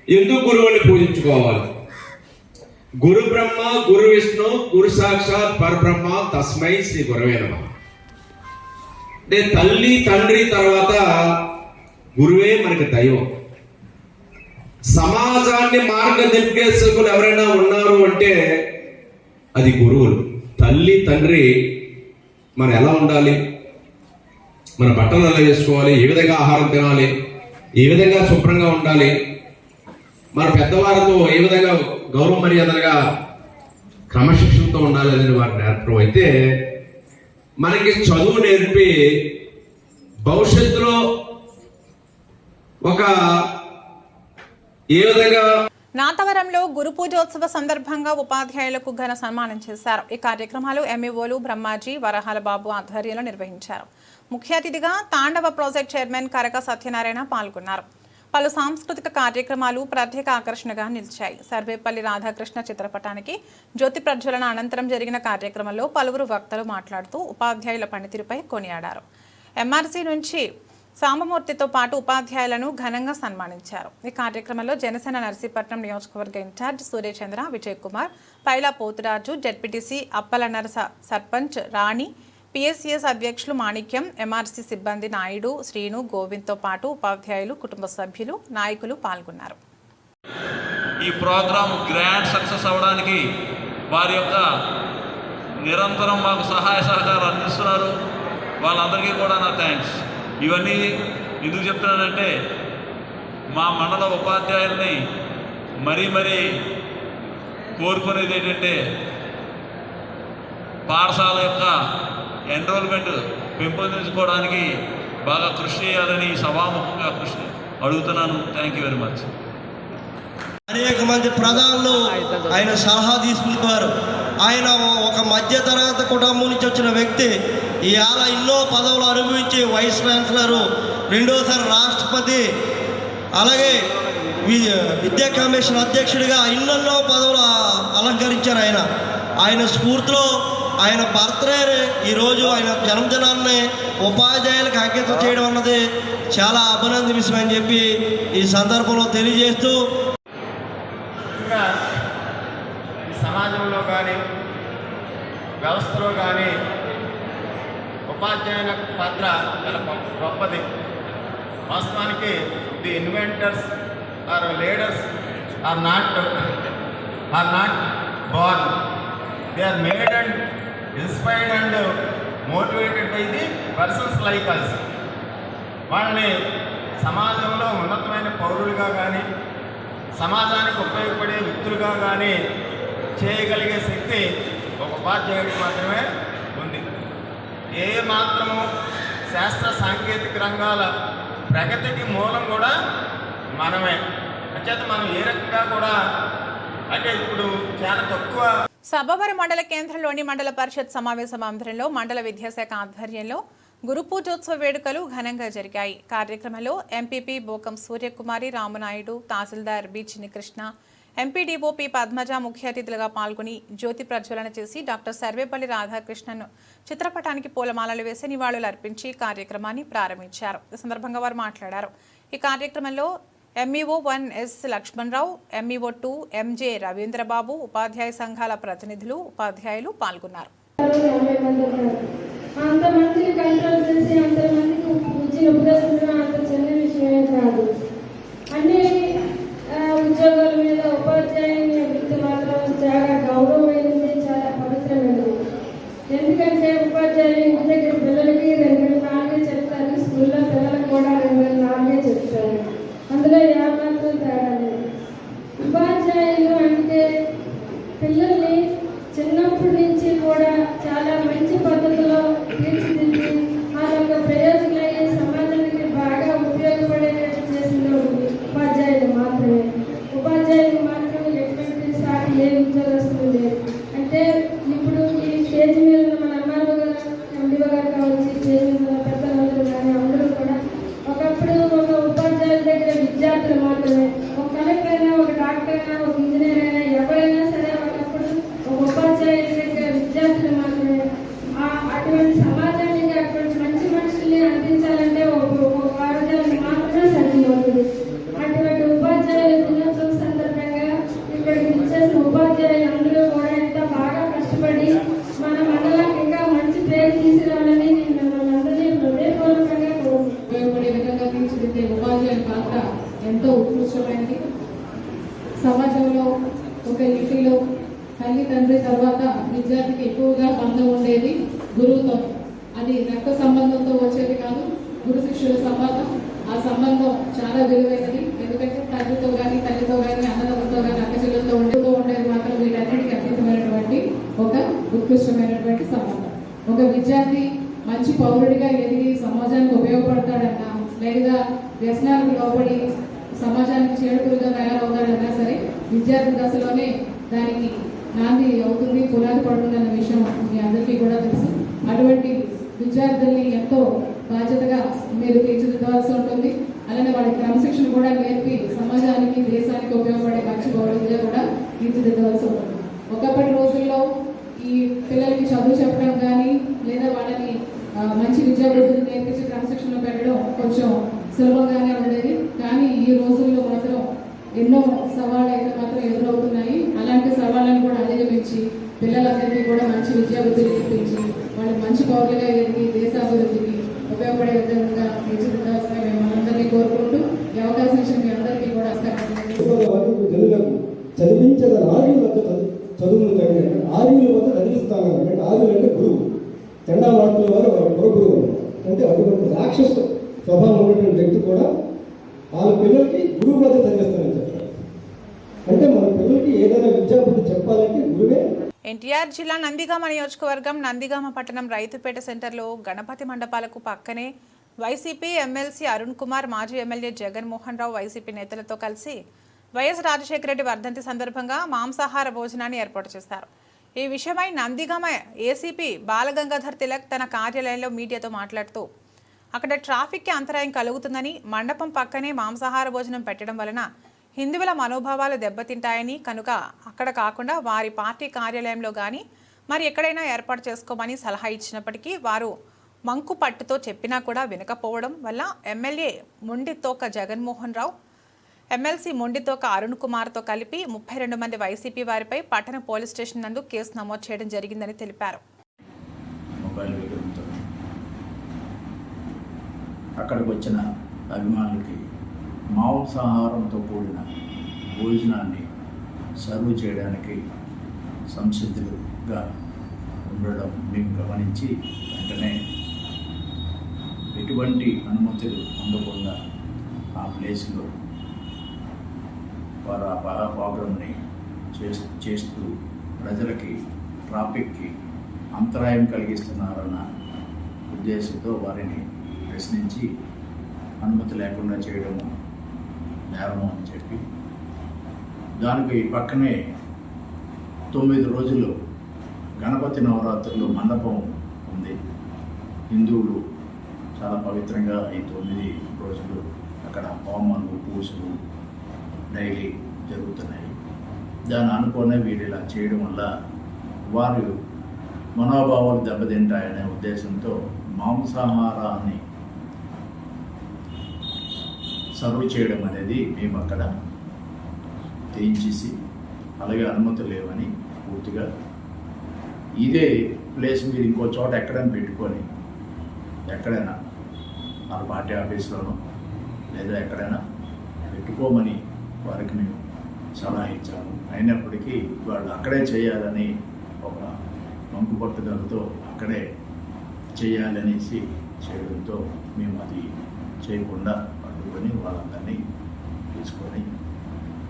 ఎందుకు గురువుల్ని పూజించుకోవాలి? గురు బ్రహ్మ గురు విష్ణు గురు సాక్షాత్ పరబ్రహ్మ తస్మై శ్రీ గురవే నమః. అంటే తల్లి తండ్రి తర్వాత గురువే మనకి దైవం. సమాజాన్ని మార్గదర్శకులు ఎవరైనా ఉన్నారు అంటే అది గురువులు. తల్లి తండ్రి మనం ఎలా ఉండాలి, మన బట్టలు ఎలా వేసుకోవాలి, ఏ విధంగా ఆహారం తినాలి, ఏ విధంగా శుభ్రంగా ఉండాలి, మన పెద్దవారితో ఏ విధంగా గౌరవ మర్యాదలుగా క్రమశిక్షణతో ఉండాలి అనేది వారు నేర్పడం. అయితే మనకి చదువు నేర్పి భవిష్యత్తులో ఒక ఏ విధంగా నాతవరంలో గురు పూజోత్సవ సందర్భంగా ఉపాధ్యాయులకు ఘన సన్మానం చేశారు. ఈ కార్యక్రమాలు ఎంఈఓలు బ్రహ్మాజీ, వరహాల బాబు ఆధ్వర్యంలో నిర్వహించారు. ముఖ్య అతిథిగా తాండవ ప్రాజెక్ట్ చైర్మన్ కరక సత్యనారాయణ పాల్గొన్నారు. పలు సాంస్కృతిక కార్యక్రమాలు ప్రత్యేక ఆకర్షణగా నిలిచాయి. సర్వేపల్లి రాధాకృష్ణ చిత్రపటానికి జ్యోతి ప్రజ్వలన అనంతరం జరిగిన కార్యక్రమంలో పలువురు వక్తలు మాట్లాడుతూ ఉపాధ్యాయుల పనితీరుపై కొనియాడారు. ఎంఆర్సీ నుంచి సాంబమూర్తితో పాటు ఉపాధ్యాయులను ఘనంగా సన్మానించారు. ఈ కార్యక్రమంలో జనసేన నర్సీపట్నం నియోజకవర్గ ఇన్ఛార్జ్ సూర్యచంద్ర, విజయ్ కుమార్, పైలా పోతురాజు, జెడ్పీటీసీ అప్పలన్నర సర్పంచ్ రాణి, పిఎస్సిఎస్ అధ్యక్షులు మాణిక్యం, ఎంఆర్సీ సిబ్బంది నాయుడు, శ్రీను, గోవింద్తో పాటు ఉపాధ్యాయులు, కుటుంబ సభ్యులు, నాయకులు పాల్గొన్నారు. ఈ ప్రోగ్రాం గ్రాండ్ సక్సెస్ అవ్వడానికి వారి యొక్క నిరంతరం మాకు సహాయ సహకారాలు అందిస్తున్నారు. వాళ్ళందరికీ కూడా నా థ్యాంక్స్. ఇవన్నీ ఎందుకు చెప్తున్నానంటే మా మండల ఉపాధ్యాయుల్ని మరీ కోరుకునేది ఏంటంటే పాఠశాల యొక్క ఎన్రోల్మెంట్ పెంపొందించుకోవడానికి బాగా కృషి చేయాలని సభాముఖంగా కృషి అడుగుతున్నాను. Thank you very much. అనేక మంది ప్రధానులు ఆయన సలహా తీసుకుంటున్నారు. ఆయన ఒక మధ్యతరగతి కుటుంబం నుంచి వచ్చిన వ్యక్తి. ఇవాళ ఎన్నో పదవులు అనుభవించి వైస్ ఛాన్సలరు, రెండోసారి రాష్ట్రపతి, అలాగే విద్యా కమిషన్ అధ్యక్షుడిగా ఎన్నెన్నో పదవులు అలంకరించారు. ఆయన స్ఫూర్తిలో ఆయన బర్త్డే ఈరోజు ఆయన జన్మదినాన్ని ఉపాధ్యాయులకు అంకితం చేయడం అన్నది చాలా అభినందనీయమని చెప్పి ఈ సందర్భంలో తెలియజేస్తూ, ఈ సమాజంలో కానీ వ్యవస్థలో కానీ ఉపాధ్యాయుల పాత్ర చాలా గొప్పది. వాస్తవానికి the inventors or leaders are not born. They are made and inspired and motivated by the persons like us. వాళ్ళని సమాజంలో ఉన్నతమైన పౌరులుగా కానీ సమాజానికి ఉపయోగపడే వ్యక్తులుగా కానీ చేయగలిగే శక్తి ఒక ఉపాధ్యాయుడికి మాత్రమే ఉంది. ఏ మాత్రము శాస్త్ర సాంకేతిక రంగాల ప్రగతికి మూలం కూడా మనమే. అంచేత మనం ఏ రకంగా కూడా అంటే ఇప్పుడు చాలా తక్కువ. సభవరం మండల కేంద్రంలోని మండల పరిషత్ సమావేశ మందిరంలో మండల విద్యాశాఖ ఆధ్వర్యంలో గురు పూజోత్సవ వేడుకలు ఘనంగా జరిగాయి. కార్యక్రమంలో MPP Bokam Suryakumari, Ramanaidu, tahsildar B Chinnikrishna, MPDO P Padmaja ముఖ్య అతిథులుగా పాల్గొని జ్యోతి ప్రజ్వలన చేసి డాక్టర్ సర్వేపల్లి రాధాకృష్ణన్ చిత్రపటానికి పూలమాలలు వేసి నివాళులు అర్పించి కార్యక్రమాన్ని ప్రారంభించారు. ఈ సందర్భంగా వారు మాట్లాడారు. ఈ కార్యక్రమంలో MEO 1 S Lakshmanarao, MEO 2 MJ Ravindrababu, ఉపాధ్యాయ సంఘాల ప్రతినిధులు, ఉపాధ్యాయులు పాల్గొన్నారు. అంతమందిని కంట్రోల్ చేసి అంతమందికి ఉపదేశించడం అంత చిన్న విషయమే కాదు. అన్ని ఉద్యోగాల మీద ఉపాధ్యాయుని వృత్తి మాత్రం చాలా గౌరవమైనది, చాలా పవిత్రమైనది. ఎందుకంటే ఉపాధ్యాయులు ఇంటి దగ్గర పిల్లలకి 2-4 చెప్తారు, స్కూల్లో పిల్లలకు కూడా 2-4 చెప్తారు. అందులో ఏమాత్రం తేడా లేదు. ఉపాధ్యాయులు అంటే పిల్లల్ని చిన్నప్పటి నుంచి కూడా చాలా మంచి పద్ధతిలో తీర్చిదిద్ది వాళ్ళ ప్రయోజనాలయ్యే సమాజానికి బాగా ఉపయోగపడేటట్టు చేసిన ఉపాధ్యాయులు మాత్రమే. ఉపాధ్యాయులు మాత్రం ఎటువంటి సాటి ఏ ఉద్యోగస్తులు లేదు. అంటే ఇప్పుడు ఈ స్టేజ్ మీద మన అమ్మాయిలు గారు, ఎండిఓ గారు కావచ్చు, స్టేజ్ మీద పెద్దలందరూ కానీ అందరూ కూడా ఒకప్పుడు ఒక ఉపాధ్యాయుల దగ్గర విద్యార్థులు మాత్రమే. ఒక కలెక్టర్ అయినా, ఒక డాక్టర్ అయినా, ఒక ఇంజనీర్ అయినా, ఎవరైనా సరే ఒకప్పుడు ఒక ఉపాధ్యాయుల దగ్గర విద్యార్థులు మాత్రమే. అటువంటి సమాజానికి అటువంటి మంచి మనుషుల్ని అందించాలంటే ఒక ఉపాధ్యాయులు మాత్రమే సాధ్యమవుతుంది. అటువంటి ఉపాధ్యాయుల దినోత్సవం సందర్భంగా ఇక్కడికి ఇచ్చేసిన ఉపాధ్యాయులు అందరూ కూడా ఎంత బాగా కష్టపడి మన మండలానికి ఇంకా మంచి పేరు తీసుకురావాలని నేను మిమ్మల్ని అందరినీ హృదయపూర్వకంగా ఉపయోగపడే విధంగా తీర్చిదిద్దే ఉపాధ్యాయుల పాత్ర ఎంతో ఉత్కృష్టమైనది. సమాజంలో ఒక ఇంటిలో తల్లి తండ్రి తర్వాత విద్యార్థికి ఎక్కువగా బంధం ఉండేది గురువుతో. అది రక్త సంబంధంతో వచ్చేది కాదు, గురు శిష్యుల సంబంధం. ఆ సంబంధం చాలా విలువైనది. ఎందుకంటే తండ్రితో కానీ, తల్లితో కానీ, అన్నదమ్ములతో కానీ, అక్కచెల్లెలతో ఉండేది మాత్రం వీటన్నిటికీ అతీతమైనటువంటి ఒక ఉత్కృష్టమైనటువంటి సంబంధం. ఒక విద్యార్థి మంచి పౌరుడిగా ఎదిగి సమాజానికి ఉపయోగపడతాడన్నా, లేదా వ్యసనాలకు లోబడి సమాజానికి చేడుకులుగా తయారవుతాడన్నా సరే విద్యార్థి దశలోనే దానికి నాంది అవుతుంది, పునాది పడుతుందన్న విషయం మీ అందరికీ కూడా తెలుసు. అటువంటి విద్యార్థుల్ని ఎంతో బాధ్యతగా మీరు తీర్చిదిద్దవలసి ఉంటుంది. అలానే వాళ్ళ క్రమశిక్షణ కూడా నేర్పి సమాజానికి, దేశానికి ఉపయోగపడే మంచి పౌరులుగా కూడా తీర్చిదిద్దవలసి ఉంటుంది. ఒకప్పటి రోజుల్లో ఈ పిల్లలకి చదువు చెప్పడం కానీ, లేదా వాళ్ళని మంచి విద్యాభివృద్ధిని నేర్పించి క్రమశిక్షణ పెట్టడం కొంచెం సులభంగానే ఉండేది. కానీ ఈ రోజుల్లో మాత్రం ఎన్నో సవాళ్ళు అయితే మాత్రం ఎదురవుతున్నాయి. అలాంటి సవాళ్ళను కూడా అధిగమించి పిల్లలందరికీ కూడా మంచి విద్యాబుద్ధులు నేర్పించి వాళ్ళకి మంచి పౌరులుగా ఎదిగి దేశాభివృద్ధికి ఉపయోగపడే విధంగా తీర్చిదిద్దాల్సిన మేము అందరినీ కోరుకుంటూ ఈ అవకాశం ఇచ్చిన మీ అందరికీ కూడా చదివించద ఆర్యుల వద్ద చదువులు తగిన ఆర్యుల వద్ద చదివిస్తాను అంటే ఆర్యులు అంటే గురువు, చండావాడుల వారు పురగురువు అంటే అటువంటి రాక్షస స్వభావం ఉన్నటువంటి వ్యక్తి కూడా వాళ్ళ పిల్లలకి గురువు వద్ద చదివిస్తానని చెప్పారు. అంటే మన పిల్లలకి ఏదైనా విద్యాబుద్ధి చెప్పాలంటే గురువే. ఎన్టీఆర్ జిల్లా నందిగామ నియోజకవర్గం నందిగామ పట్టణం రైతుపేట సెంటర్లో గణపతి మండపాలకు పక్కనే వైసీపీ ఎమ్మెల్సీ అరుణ్ కుమార్, మాజీ ఎమ్మెల్యే జగన్మోహన్ రావు వైసీపీ నేతలతో కలిసి వైఎస్ రాజశేఖర రెడ్డి వర్ధంతి సందర్భంగా మాంసాహార భోజనాన్ని ఏర్పాటు చేశారు. ఈ విషయమై నందిగామ ఏసీపీ బాలగంగాధర్ తిలక్ తన కార్యాలయంలో మీడియాతో మాట్లాడుతూ అక్కడ ట్రాఫిక్కి అంతరాయం కలుగుతుందని, మండపం పక్కనే మాంసాహార భోజనం పెట్టడం వలన హిందువుల మనోభావాలు దెబ్బతింటాయని, కనుక అక్కడ కాకుండా వారి పార్టీ కార్యాలయంలో కానీ మరి ఎక్కడైనా ఏర్పాటు చేసుకోమని సలహా ఇచ్చినప్పటికీ వారు మంకు పట్టుతో చెప్పినా కూడా వినకపోవడం వల్ల ఎమ్మెల్యే మొండితోక జగన్మోహన్ రావు, ఎమ్మెల్సీ మొండితోక అరుణ్ కుమార్తో కలిపి 32 మంది వైసీపీ వారిపై పట్టణ పోలీస్ స్టేషన్ నందు కేసు నమోదు చేయడం జరిగిందని తెలిపారు. అక్కడికి వచ్చిన అభిమానులకి మాంసాహారంతో కూడిన భోజనాన్ని సర్వ్ చేయడానికి సంసిద్ధులుగా ఉండడం మేము గమనించి వెంటనే ఎటువంటి అనుమతులు అందకుండా ఆ ప్లేస్లో వారు ఆ ప్రోగ్రామ్ని చేస్తూ ప్రజలకి ట్రాఫిక్కి అంతరాయం కలిగిస్తున్నారన్న ఉద్దేశంతో వారిని ప్రశ్నించి అనుమతి లేకుండా చేయడము నేరము అని చెప్పి దానికి పక్కనే 9 రోజులు గణపతి నవరాత్రులు మండపం ఉంది. హిందువులు చాలా పవిత్రంగా ఈ 9 రోజులు అక్కడ హోమాలు, పూజలు డైలీ జరుగుతున్నాయి. దాన్ని అనుకునే వీరు ఇలా చేయడం వల్ల వారు మనోభావాలు దెబ్బతింటాయనే ఉద్దేశంతో మాంసాహారాన్ని సర్వ్ చేయడం అనేది మేము అక్కడ చేయించేసి, అలాగే అనుమతులు లేవని పూర్తిగా ఇదే ప్లేస్ మీరు ఇంకో చోట ఎక్కడైనా పెట్టుకొని ఎక్కడైనా మన పార్టీ ఆఫీస్లోనూ లేదా ఎక్కడైనా పెట్టుకోమని వారికి మేము సలహా ఇచ్చాము. అయినప్పటికీ వాళ్ళు అక్కడే చేయాలని ఒక మంకు పట్టుదలతో అక్కడే చేయాలనేసి చేయడంతో మేము అది చేయకుండా అడ్డుకొని వాళ్ళందరినీ తీసుకొని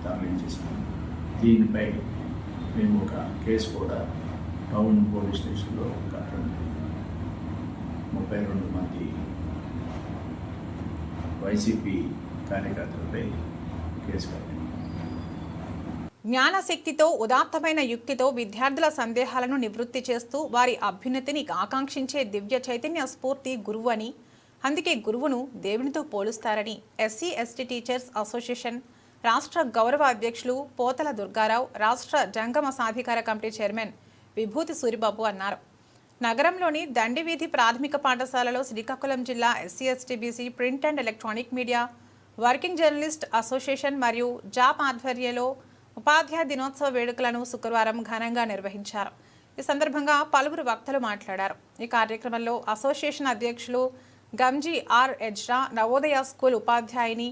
తరలించేసాము. దీనిపై మేము ఒక కేసు కూడా టౌన్ పోలీస్ స్టేషన్లో కట్టడం జరిగింది. 32 మంది వైసీపీ కార్యకర్తలపై కేసు కట్టింది. జ్ఞానశక్తితో ఉదాత్తమైన యుక్తితో విద్యార్థుల సందేహాలను నివృత్తి చేస్తూ వారి అభ్యున్నతిని ఆకాంక్షించే దివ్య చైతన్య స్ఫూర్తి గురువు అని, అందుకే గురువును దేవునితో పోలుస్తారని ఎస్సీ ఎస్టీ టీచర్స్ అసోసియేషన్ రాష్ట్ర గౌరవ అధ్యక్షులు పోతల దుర్గారావు, రాష్ట్ర జంగమ సాధికార కమిటీ చైర్మన్ విభూతి సూరిబాబు అన్నారు. నగరంలోని దండివీధి ప్రాథమిక పాఠశాలలో శ్రీకాకుళం జిల్లా SC ST BC print and electronic media working journalist association మరియు జాప్ ఆధ్వర్యంలో ఉపాధ్యాయ దినోత్సవ వేడుకలను శుక్రవారం ఘనంగా నిర్వహించారు. ఈ సందర్భంగా పలువురు వక్తలు మాట్లాడారు. ఈ కార్యక్రమంలో అసోసియేషన్ అధ్యక్షులు గంజీ ఆర్ ఎజ్రా, నవోదయ స్కూల్ ఉపాధ్యాయుని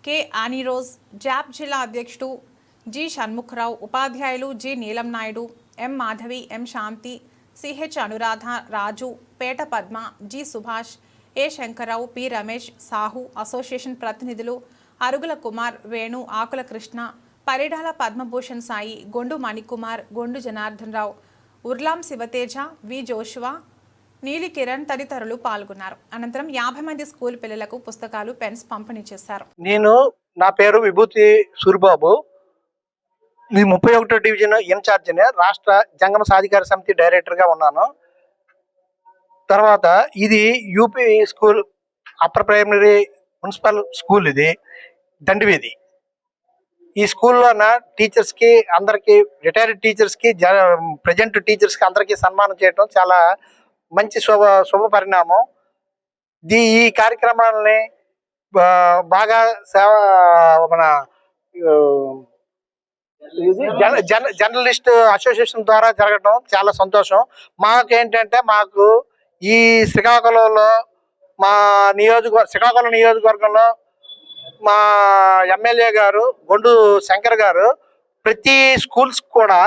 కె ఆనీరోజ్, జాప్ జిల్లా అధ్యక్షుడు జి షణ్ముఖరావు, ఉపాధ్యాయులు జి నీలం నాయుడు, ఎం మాధవి, ఎం శాంతి, సిహెచ్ అనురాధ, రాజు, పేట పద్మ, జి సుభాష్, ఏ శంకర్రావు, పి రమేష్, సాహు, అసోసియేషన్ ప్రతినిధులు అరుగుల కుమార్, వేణు, ఆకుల కృష్ణ, పరిడాల పద్మభూషణ్ సాయి, గొండు మణికుమార్, గొండు జనార్దన్ రావు, ఉర్లాం శివతేజ, వి జోషువా, నీలి కిరణ్ తదితరులు పాల్గొన్నారు. అనంతరం 50 మంది స్కూల్ పిల్లలకు పుస్తకాలు, పెన్స్ పంపిణీ చేశారు. నా పేరు విభూతి సూరిబాబు. మీ 31వ డివిజన్ ఇన్ఛార్జిని, రాష్ట్ర జంగమ సాధికార సమితి డైరెక్టర్గా ఉన్నాను. తర్వాత ఇది UP school, upper primary municipal school, ఇది దండివీధి. ఈ స్కూల్లోన టీచర్స్కి అందరికీ, రిటైర్డ్ టీచర్స్కి, ప్రజెంట్ టీచర్స్కి అందరికీ సన్మానం చేయడం చాలా మంచి శుభ పరిణామం. ఈ కార్యక్రమాలని బాగా మన జర్నలిస్ట్ అసోసియేషన్ ద్వారా జరగడం చాలా సంతోషం. మాకేంటంటే మాకు ఈ శ్రీకాకుళంలో శ్రీకాకుళం నియోజకవర్గంలో మా ఎమ్మెల్యే గారు గొండు శంకర్ గారు ప్రతి స్కూల్స్ కూడా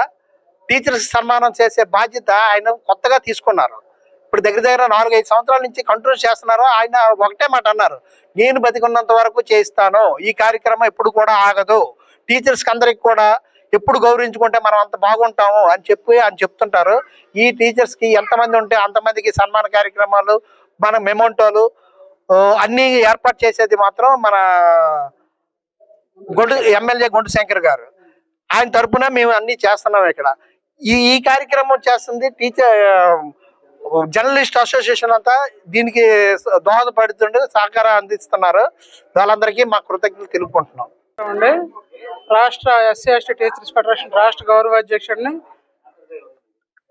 టీచర్స్ సన్మానం చేసే బాధ్యత ఆయన కొత్తగా తీసుకున్నారు. ఇప్పుడు దగ్గర 4-5 సంవత్సరాల నుంచి కంట్రోల్ చేస్తున్నారు. ఆయన ఒకటే మాట అన్నారు, నేను బతికున్నంత వరకు చేయిస్తాను, ఈ కార్యక్రమం ఎప్పుడు కూడా ఆగదు, టీచర్స్కి అందరికి కూడా ఎప్పుడు గౌరవించుకుంటే మనం అంత బాగుంటాము అని ఆయన చెప్తుంటారు. ఈ టీచర్స్కి ఎంతమంది ఉంటే అంతమందికి సన్మాన కార్యక్రమాలు, మన మెమోంటోలు అన్నీ ఏర్పాటు చేసేది మాత్రం మన ఎమ్మెల్యే గొండు శంకర్ గారు. ఆయన తరఫున మేము అన్నీ చేస్తున్నాం. ఇక్కడ ఈ కార్యక్రమం చేస్తుంది జర్నలిస్ట్ అసోసియేషన్ అంతా దీనికి దోహదపడుతుండే సహకారం అందిస్తున్నారు. వాళ్ళందరికీ మా కృతజ్ఞతలు తెలుపుకుంటున్నాం. రాష్ట్ర ఎస్సీ ఎస్టీ టీచర్స్ ఫెడరేషన్ రాష్ట్ర గౌరవ అధ్యక్షుడిని,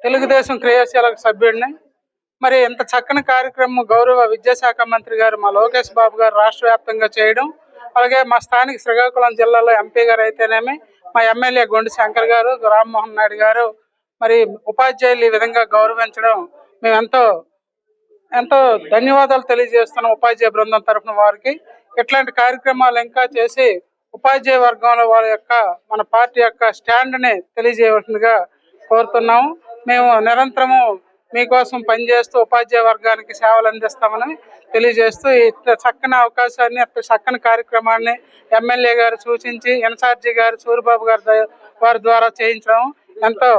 తెలుగుదేశం క్రియాశీలక సభ్యుడిని. మరి ఇంత చక్కని కార్యక్రమం గౌరవ విద్యాశాఖ మంత్రి గారు మా లోకేష్ బాబు గారు రాష్ట్ర వ్యాప్తంగా చేయడం, అలాగే మా స్థానిక శ్రీకాకుళం జిల్లాలో ఎంపీ గారు అయితేనేమి, మా ఎమ్మెల్యే గొండు శంకర్ గారు, రామ్మోహన్ నాయుడు గారు, మరి ఉపాధ్యాయులు ఈ విధంగా గౌరవించడం మేము ఎంతో ధన్యవాదాలు తెలియజేస్తున్నాం ఉపాధ్యాయ బృందం తరఫున వారికి. ఇట్లాంటి కార్యక్రమాలు ఇంకా చేసి ఉపాధ్యాయ వర్గంలో వారి యొక్క మన పార్టీ యొక్క స్టాండ్ని తెలియజేయవలసిందిగా కోరుతున్నాము. మేము నిరంతరము మీకోసం పనిచేస్తూ ఉపాధ్యాయ వర్గానికి సేవలు అందిస్తామని తెలియజేస్తూ ఇట్లా చక్కని అవకాశాన్ని, అట్లా చక్కని కార్యక్రమాన్ని ఎమ్మెల్యే గారు సూచించి ఇన్ఛార్జి గారు సూరిబాబు గారి వారి ద్వారా చేయించడం ఎంతో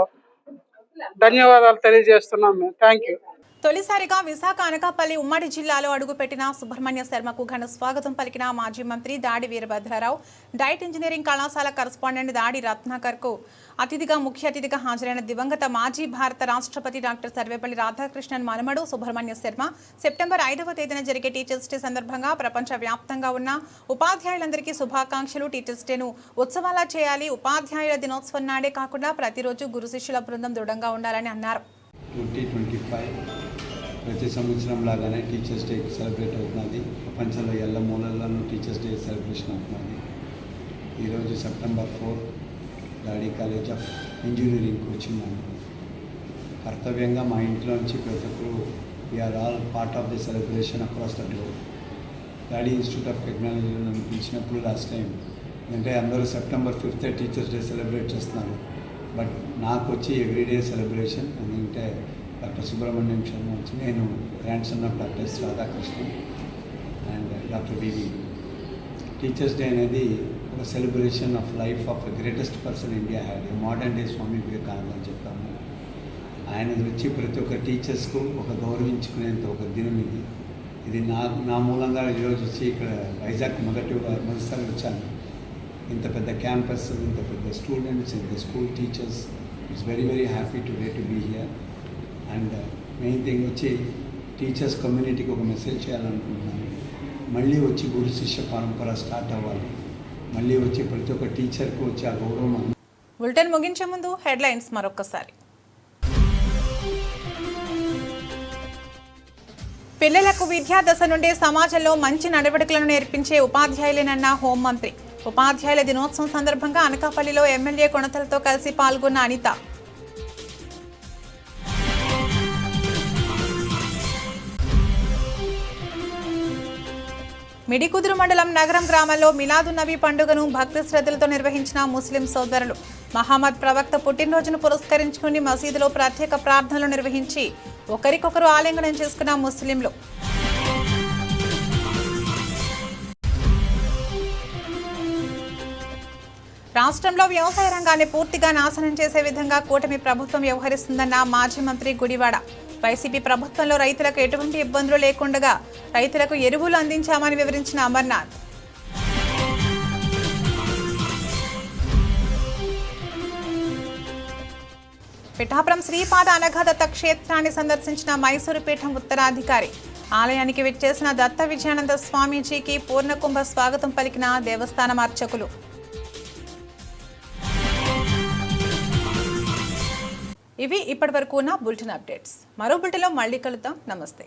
ధన్యవాదాలు తెలియజేస్తున్నాం మేము. Thank you. తొలిసారిగా విశాఖ అనకాపల్లి ఉమ్మడి జిల్లాలో అడుగుపెట్టిన సుబ్రహ్మణ్య శర్మకు ఘన స్వాగతం పలికిన మాజీ మంత్రి దాడి వీరభద్రరావు, డైట్ ఇంజనీరింగ్ కళాశాల కరస్పాండెంట్ దాడి రత్నాకర్కు ముఖ్య అతిథిగా హాజరైన దివంగత మాజీ భారత రాష్ట్రపతి డాక్టర్ సర్వేపల్లి రాధాకృష్ణన్ మనమడు సుబ్రహ్మణ్య శర్మ సెప్టెంబర్ 5వ తేదీన జరిగే టీచర్స్ డే సందర్భంగా ప్రపంచ వ్యాప్తంగా ఉన్న ఉపాధ్యాయులందరికీ శుభాకాంక్షలు. టీచర్స్ డేను ఉత్సవాలా చేయాలి, ఉపాధ్యాయుల దినోత్సవం నాడే కాకుండా ప్రతిరోజు గురు శిష్యుల బృందం దృఢంగా ఉండాలని అన్నారు. 2025 ప్రతి సంవత్సరం లాగానే టీచర్స్ డే సెలబ్రేట్ అవుతున్నది. ప్రపంచంలో ఎల్ల మూలల్లోనూ టీచర్స్ డే సెలబ్రేషన్ అవుతున్నది. ఈరోజు సెప్టెంబర్ 4 దాడి కాలేజ్ ఆఫ్ ఇంజనీరింగ్కి వచ్చిన్నాను. కర్తవ్యంగా మా ఇంట్లో నుంచి ప్రతి ఒక్కరు we are all part of the celebration across the globe. Dadi institute of టెక్నాలజీలో నన్ను పిలిచినప్పుడు లాస్ట్ టైం అంటే అందరూ September 5th teachers day celebrate చేస్తున్నారు. బట్ నాకు వచ్చి ఎవ్రీడే సెలబ్రేషన్ ఎందుకంటే డాక్టర్ సుబ్రహ్మణ్యం శర్మ వచ్చి నేను grandson of doctor S Radhakrishnan and doctor BV. Teachers day అనేది ఒక celebration of life of the greatest person India had, modern day Swami Vivekananda అని చెప్తాము. ఆయనది వచ్చి ప్రతి ఒక్క టీచర్స్కు ఒక గౌరవించుకునేంత ఒక దినం ఇది. ఇది నా మూలంగా ఈరోజు వచ్చి ఇక్కడ వైజాగ్ మొదటిసారి వచ్చాను. ఇంత పెద్ద క్యాంపస్, ఇంత పెద్ద స్టూడెంట్స్, ఇంత school teachers, it's very very happy today to be here. And main thing వచ్చి టీచర్స్ కమ్యూనిటీకి ఒక మెసేజ్ చేయాలనుకుంటున్నాను. మళ్ళీ వచ్చి గురు శిష్య పరంపర స్టార్ట్ అవ్వాలి. మళ్ళీ వచ్చి ప్రతి ఒక్క టీచర్కి వచ్చి ఆ గౌరవం. బులెటిన్ ముగించే ముందు హెడ్లైన్స్ మరొకసారి. పిల్లలకు విద్యాదశ నుండి సమాజంలో మంచి నడవడికలను నేర్పించే ఉపాధ్యాయులేనన్న హోంమంత్రి. ఉపాధ్యాయుల దినోత్సవం సందర్భంగా అనకాపల్లిలో ఎమ్మెల్యే కొణతలతో కలిసి పాల్గొన్న అనిత. మిడికుదురు మండలం నగరం గ్రామంలో మిలాదున్నబీ పండుగను భక్తి శ్రద్ధలతో నిర్వహించిన ముస్లిం సోదరులు. మహమ్మద్ ప్రవక్త పుట్టినరోజును పురస్కరించుకుని మసీదులో ప్రత్యేక ప్రార్థనలు నిర్వహించి ఒకరికొకరు ఆలింగనం చేసుకున్న ముస్లింలు. రాష్ట్రంలో వ్యవసాయ రంగాన్ని పూర్తిగా నాశనం చేసే విధంగా కూటమి ప్రభుత్వం వ్యవహరిస్తుందన్న మాజీ మంత్రి గుడివాడ. వైసీపీ ప్రభుత్వంలో రైతులకు ఎటువంటి ఇబ్బందులు లేకుండా రైతులకు ఎరువులు అందించామని వివరించిన అమర్నాథ్. పిఠాపురం శ్రీపాద అనఘదత్త క్షేత్రాన్ని సందర్శించిన మైసూరు పీఠం ఉత్తరాధికారి. ఆలయానికి విచ్చేసిన దత్త విజయానంద స్వామీజీకి పూర్ణకుంభ స్వాగతం పలికిన దేవస్థానం అర్చకులు. ఇవి ఇప్పటివరకు ఉన్న బులెటిన్ అప్డేట్స్. మరో బులెటిన్లో మళ్ళీ కలుద్దాం. నమస్తే.